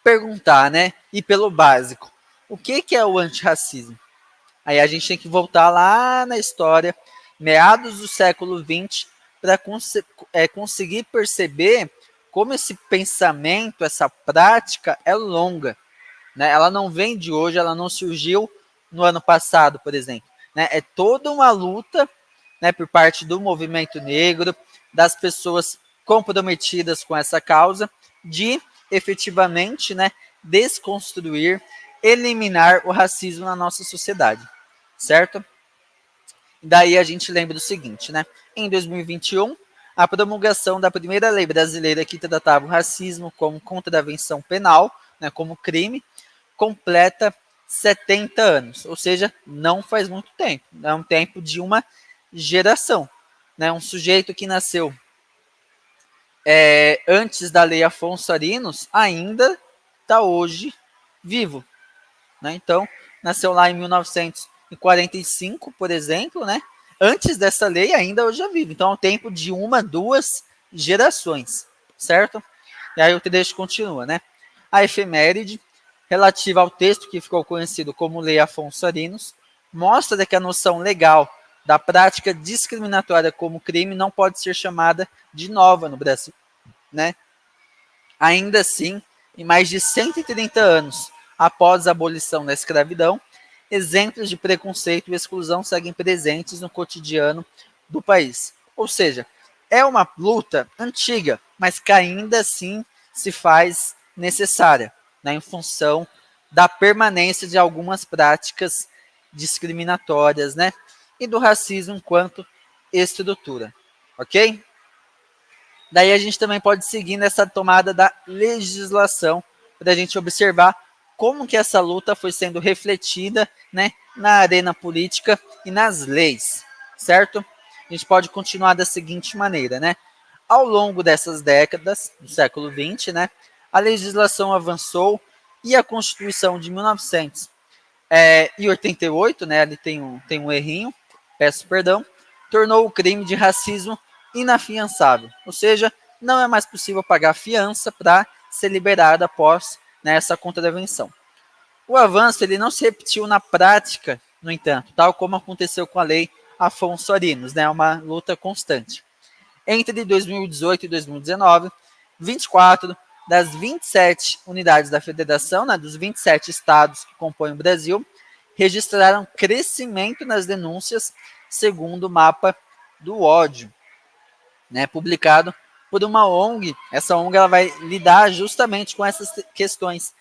perguntar, né, e pelo básico, o que é o antirracismo? Aí a gente tem que voltar lá na história, meados do século XX, para conseguir perceber como esse pensamento, essa prática é longa, né? Ela não vem de hoje, ela não surgiu no ano passado, por exemplo, né? É toda uma luta, né, por parte do movimento negro, das pessoas comprometidas com essa causa, de efetivamente, né, desconstruir, eliminar o racismo na nossa sociedade, certo? Daí a gente lembra do seguinte, né? Em 2021, a promulgação da primeira lei brasileira que tratava o racismo como contravenção penal né, como crime, completa 70 anos, ou seja, não faz muito tempo, é um tempo de uma geração, né, um sujeito que nasceu antes da lei Afonso Arinos ainda está hoje vivo, né? Então, nasceu lá em 1945, por exemplo, né? Antes dessa lei, ainda hoje é vivo. Então, é um tempo de uma, duas gerações, certo? E aí o trecho continua, né? A efeméride, relativa ao texto que ficou conhecido como Lei Afonso Arinos, mostra que a noção legal da prática discriminatória como crime não pode ser chamada de nova no Brasil, né? Ainda assim, em mais de 130 anos após a abolição da escravidão, exemplos de preconceito e exclusão seguem presentes no cotidiano do país. Ou seja, é uma luta antiga, mas que ainda assim se faz necessária, né, em função da permanência de algumas práticas discriminatórias, né, e do racismo enquanto estrutura, ok? Daí a gente também pode seguir nessa tomada da legislação para a gente observar como que essa luta foi sendo refletida, né, na arena política e nas leis, certo? A gente pode continuar da seguinte maneira, né? Ao longo dessas décadas do século XX, né, a legislação avançou e a Constituição de 1988, né, ali tem um errinho, peço perdão, tornou o crime de racismo inafiançável, ou seja, não é mais possível pagar fiança para ser liberado após, né, essa contravenção. O avanço ele não se repetiu na prática, no entanto, tal como aconteceu com a lei Afonso Arinos, né, uma luta constante. Entre 2018 e 2019, 24 das 27 unidades da federação, né, dos 27 estados que compõem o Brasil, registraram crescimento nas denúncias, segundo o mapa do ódio, né, publicado por uma ONG. Essa ONG ela vai lidar justamente com essas questões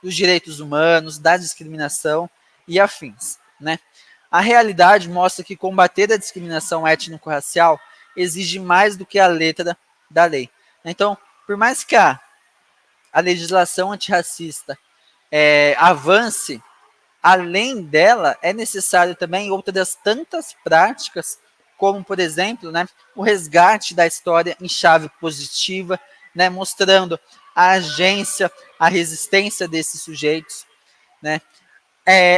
dos direitos humanos, da discriminação e afins, né? A realidade mostra que combater a discriminação étnico-racial exige mais do que a letra da lei. Então, por mais que a legislação antirracista avance, além dela, é necessário também outras tantas práticas, como, por exemplo, né, o resgate da história em chave positiva, né, mostrando a agência, a resistência desses sujeitos, né,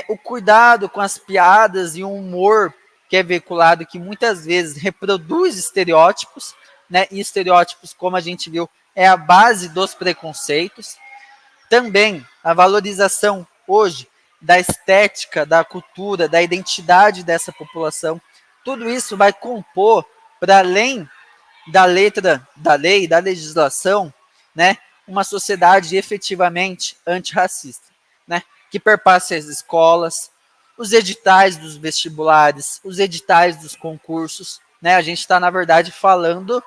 o cuidado com as piadas e o humor que é veiculado, que muitas vezes reproduz estereótipos, né, e estereótipos, como a gente viu, é a base dos preconceitos. Também a valorização hoje da estética, da cultura, da identidade dessa população, tudo isso vai compor, para além da letra da lei, da legislação, né, uma sociedade efetivamente antirracista, né, que perpasse as escolas, os editais dos vestibulares, os editais dos concursos, né, a gente está, na verdade, falando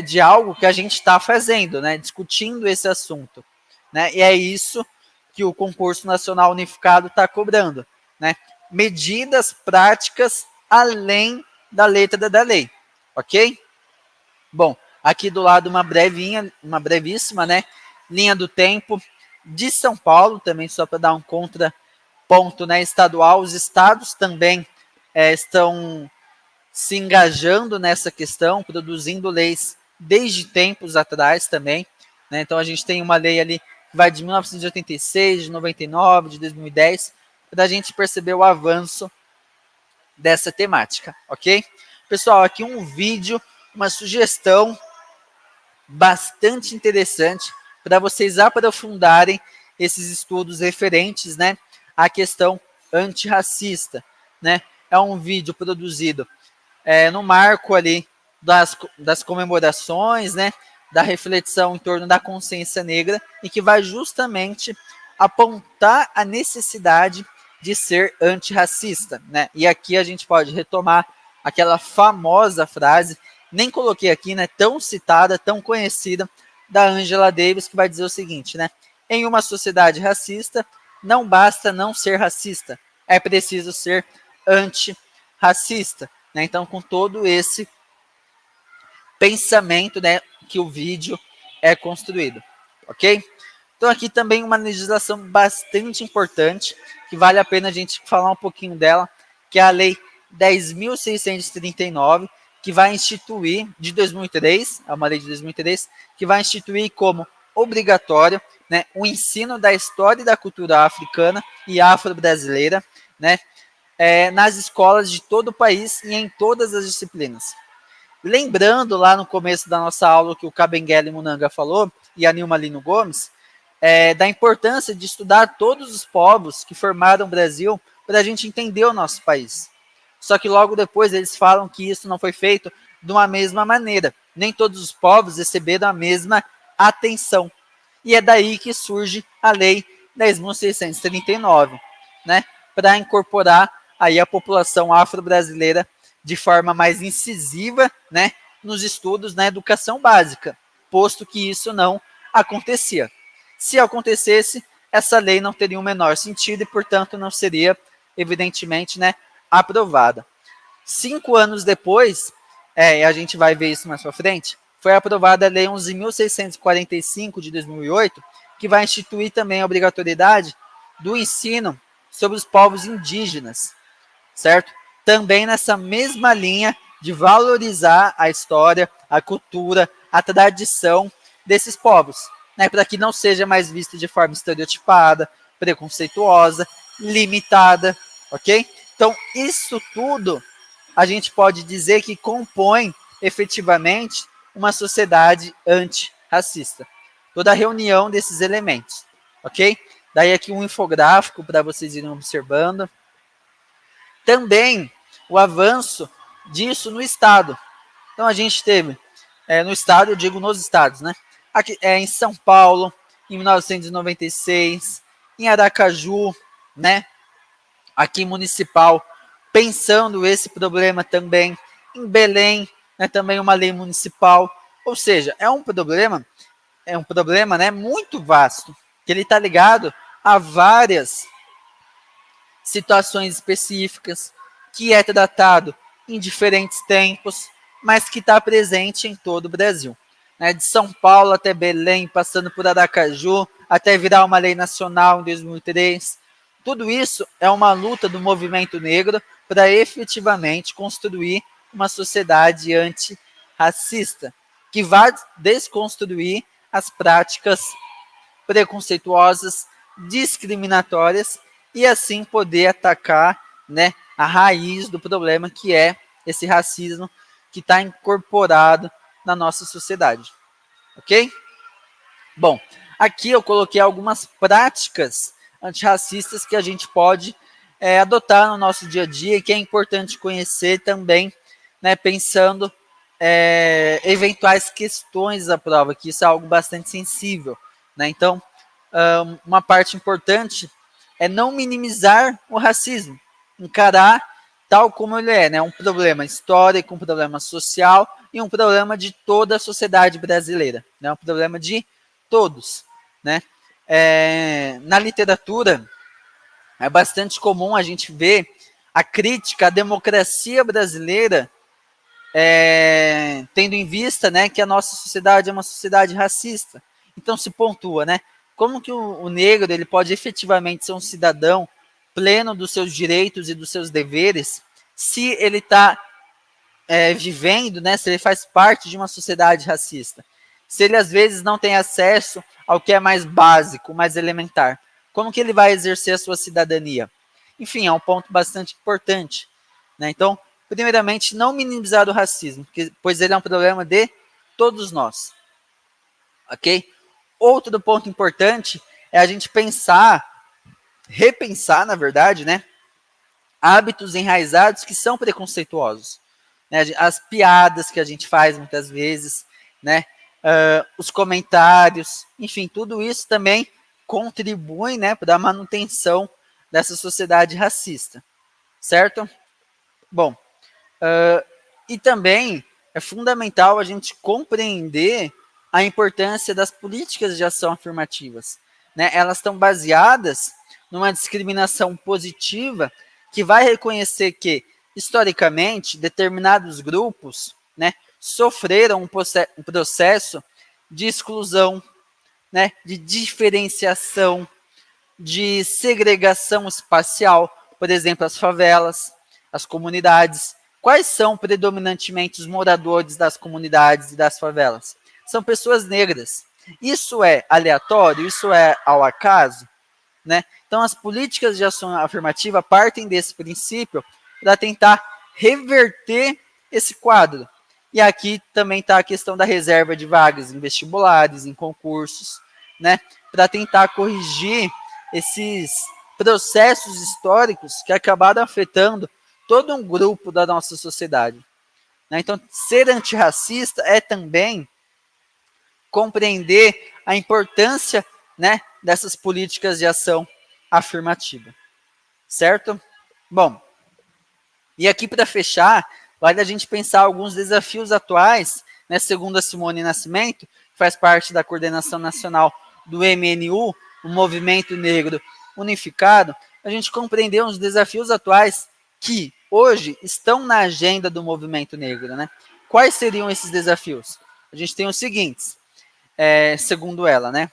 de algo que a gente está fazendo, né, discutindo esse assunto, né, e é isso que o concurso nacional unificado está cobrando, né, medidas práticas além da letra da lei, ok? Bom, aqui do lado uma brevíssima, né, linha do tempo de São Paulo, também só para dar um contraponto, né, estadual. Os estados também estão se engajando nessa questão, produzindo leis desde tempos atrás também, né? Então a gente tem uma lei ali que vai de 1986, de 99, de 2010, para a gente perceber o avanço dessa temática, ok? Pessoal, aqui um vídeo, uma sugestão bastante interessante para vocês aprofundarem esses estudos referentes, né, à questão antirracista, né? É um vídeo produzido no marco ali das comemorações, né, da reflexão em torno da consciência negra e que vai justamente apontar a necessidade de ser antirracista, né? E aqui a gente pode retomar aquela famosa frase, nem coloquei aqui, né, tão citada, tão conhecida, da Angela Davis, que vai dizer o seguinte, né? Em uma sociedade racista, não basta não ser racista, é preciso ser antirracista, né? Então, com todo esse pensamento, né, que o vídeo é construído, ok? Então aqui também uma legislação bastante importante, que vale a pena a gente falar um pouquinho dela, que é a Lei 10.639, que vai instituir, de 2003, é uma lei de 2003, que vai instituir como obrigatório, né, o ensino da história e da cultura africana e afro-brasileira, né, nas escolas de todo o país e em todas as disciplinas. Lembrando lá no começo da nossa aula que o Kabengele Munanga falou, e a Nilma Lino Gomes, da importância de estudar todos os povos que formaram o Brasil para a gente entender o nosso país. Só que logo depois eles falam que isso não foi feito de uma mesma maneira. Nem todos os povos receberam a mesma atenção. E é daí que surge a Lei 10.639, né, para incorporar aí a população afro-brasileira de forma mais incisiva, né, nos estudos na educação básica, posto que isso não acontecia. Se acontecesse, essa lei não teria o menor sentido e, portanto, não seria, evidentemente, né, aprovada. 5 anos depois, a gente vai ver isso mais para frente, foi aprovada a Lei 11.645 de 2008, que vai instituir também a obrigatoriedade do ensino sobre os povos indígenas, certo? Também nessa mesma linha de valorizar a história, a cultura, a tradição desses povos, né, para que não seja mais vista de forma estereotipada, preconceituosa, limitada, ok? Então, isso tudo a gente pode dizer que compõe efetivamente uma sociedade antirracista. Toda a reunião desses elementos, ok? Daí aqui um infográfico para vocês irem observando. Também o avanço disso no Estado. Então a gente teve, no Estado, eu digo nos estados, né? Aqui, em São Paulo, em 1996, em Aracaju, né? Aqui municipal, pensando esse problema também, em Belém, né, também uma lei municipal, ou seja, é um problema, né, muito vasto, que ele está ligado a várias situações específicas, que é tratado em diferentes tempos, mas que está presente em todo o Brasil. Né, de São Paulo até Belém, passando por Aracaju, até virar uma lei nacional em 2003. Tudo isso é uma luta do movimento negro para efetivamente construir uma sociedade antirracista, que vai desconstruir as práticas preconceituosas, discriminatórias, e assim poder atacar, né, a raiz do problema, que é esse racismo que está incorporado na nossa sociedade. Ok? Bom, aqui eu coloquei algumas práticas antirracistas que a gente pode adotar no nosso dia a dia e que é importante conhecer também, né, pensando eventuais questões da prova, que isso é algo bastante sensível. Né? Então, uma parte importante é não minimizar o racismo, encarar tal como ele é, né? Um problema histórico, um problema social e um problema de toda a sociedade brasileira, né? Um problema de todos, né? Na literatura, é bastante comum a gente ver a crítica à democracia brasileira, tendo em vista, né, que a nossa sociedade é uma sociedade racista. Então se pontua, né? Como que o negro ele pode efetivamente ser um cidadão pleno dos seus direitos e dos seus deveres se ele está vivendo, né, se ele faz parte de uma sociedade racista? Se ele às vezes não tem acesso ao que é mais básico, mais elementar, como que ele vai exercer a sua cidadania? Enfim, é um ponto bastante importante. Né? Então, primeiramente, não minimizar o racismo, pois ele é um problema de todos nós. Ok? Outro ponto importante é a gente repensar, na verdade, né, hábitos enraizados que são preconceituosos. Né? As piadas que a gente faz muitas vezes, né? Os comentários, enfim, tudo isso também contribui, né, para a manutenção dessa sociedade racista, certo? Bom, e também é fundamental a gente compreender a importância das políticas de ação afirmativas. Né? Elas estão baseadas numa discriminação positiva que vai reconhecer que, historicamente, determinados grupos, né, sofreram um processo de exclusão, né, de diferenciação, de segregação espacial, por exemplo, as favelas, as comunidades. Quais são predominantemente os moradores das comunidades e das favelas? São pessoas negras. Isso é aleatório? Isso é ao acaso? Né? Então, as políticas de ação afirmativa partem desse princípio para tentar reverter esse quadro. E aqui também está a questão da reserva de vagas em vestibulares, em concursos, né? Para tentar corrigir esses processos históricos que acabaram afetando todo um grupo da nossa sociedade. Né? Então, ser antirracista é também compreender a importância, né, dessas políticas de ação afirmativa. Certo? Bom, e aqui para fechar, vale a gente pensar alguns desafios atuais, né, segundo a Simone Nascimento, que faz parte da coordenação nacional do MNU, o Movimento Negro Unificado, a gente compreendeu os desafios atuais que hoje estão na agenda do movimento negro. Né? Quais seriam esses desafios? A gente tem os seguintes, segundo ela, né?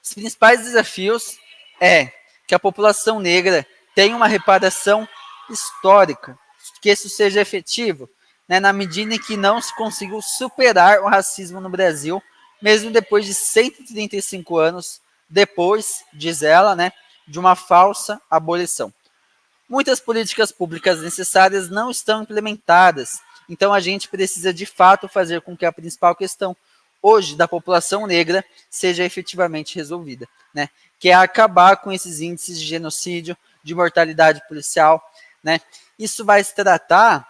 Os principais desafios é que a população negra tenha uma reparação histórica, que isso seja efetivo, né, na medida em que não se conseguiu superar o racismo no Brasil, mesmo depois de 135 anos depois, diz ela, né, de uma falsa abolição. Muitas políticas públicas necessárias não estão implementadas, então a gente precisa de fato fazer com que a principal questão hoje da população negra seja efetivamente resolvida, né? Que é acabar com esses índices de genocídio, de mortalidade policial, né? Isso vai se tratar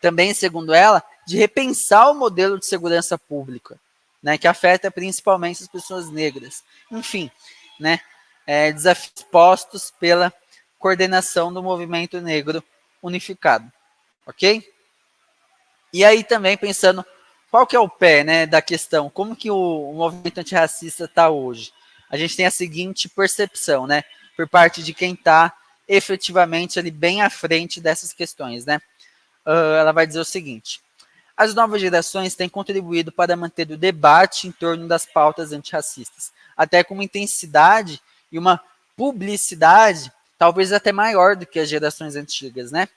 também, segundo ela, de repensar o modelo de segurança pública, né? Que afeta principalmente as pessoas negras. Enfim, né? Desafios postos pela coordenação do movimento negro unificado, ok? E aí também pensando qual que é o pé, né, da questão, como que o movimento antirracista está hoje? A gente tem a seguinte percepção, né, por parte de quem está efetivamente ali bem à frente dessas questões, né? Ela vai dizer o seguinte: as novas gerações têm contribuído para manter o debate em torno das pautas antirracistas, até com uma intensidade e uma publicidade talvez até maior do que as gerações antigas, né?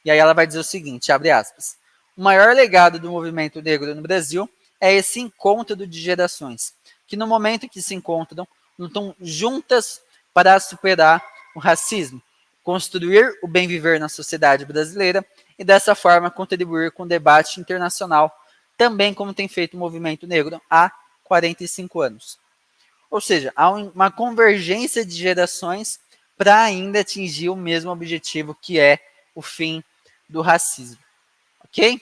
E aí ela vai dizer o seguinte, abre aspas: o maior legado do movimento negro no Brasil é esse encontro de gerações, que no momento que se encontram, lutam juntas para superar o racismo, construir o bem viver na sociedade brasileira e dessa forma contribuir com o debate internacional, também como tem feito o movimento negro há 45 anos. Ou seja, há uma convergência de gerações para ainda atingir o mesmo objetivo, que é o fim do racismo. Ok?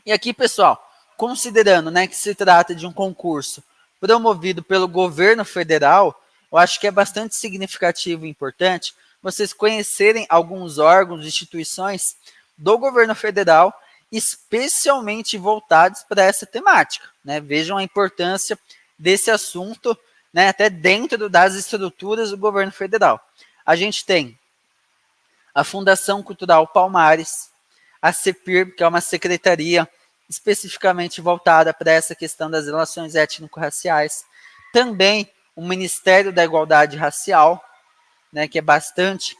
E aqui, pessoal, considerando, né, que se trata de um concurso promovido pelo governo federal, eu acho que é bastante significativo e importante vocês conhecerem alguns órgãos, instituições do governo federal, especialmente voltados para essa temática. Né? Vejam a importância desse assunto, né, até dentro das estruturas do governo federal. A gente tem a Fundação Cultural Palmares, a CEPIR, que é uma secretaria especificamente voltada para essa questão das relações étnico-raciais. Também o Ministério da Igualdade Racial, né, que é bastante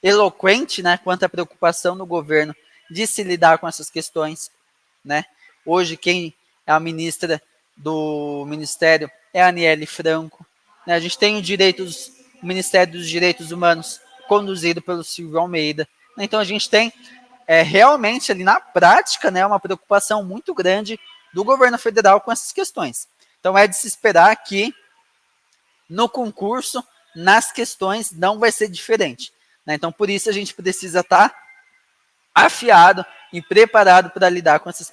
eloquente, né, quanto à preocupação do governo de se lidar com essas questões. Né? Hoje, quem é a ministra do Ministério é a Aniele Franco. Né? A gente tem o Ministério dos Direitos Humanos, conduzido pelo Silvio Almeida. Então, a gente tem realmente ali na prática, né, uma preocupação muito grande do governo federal com essas questões. Então, é de se esperar que no concurso, nas questões, não vai ser diferente. Né? Então, por isso, a gente precisa estar afiado e preparado para lidar com essas questões.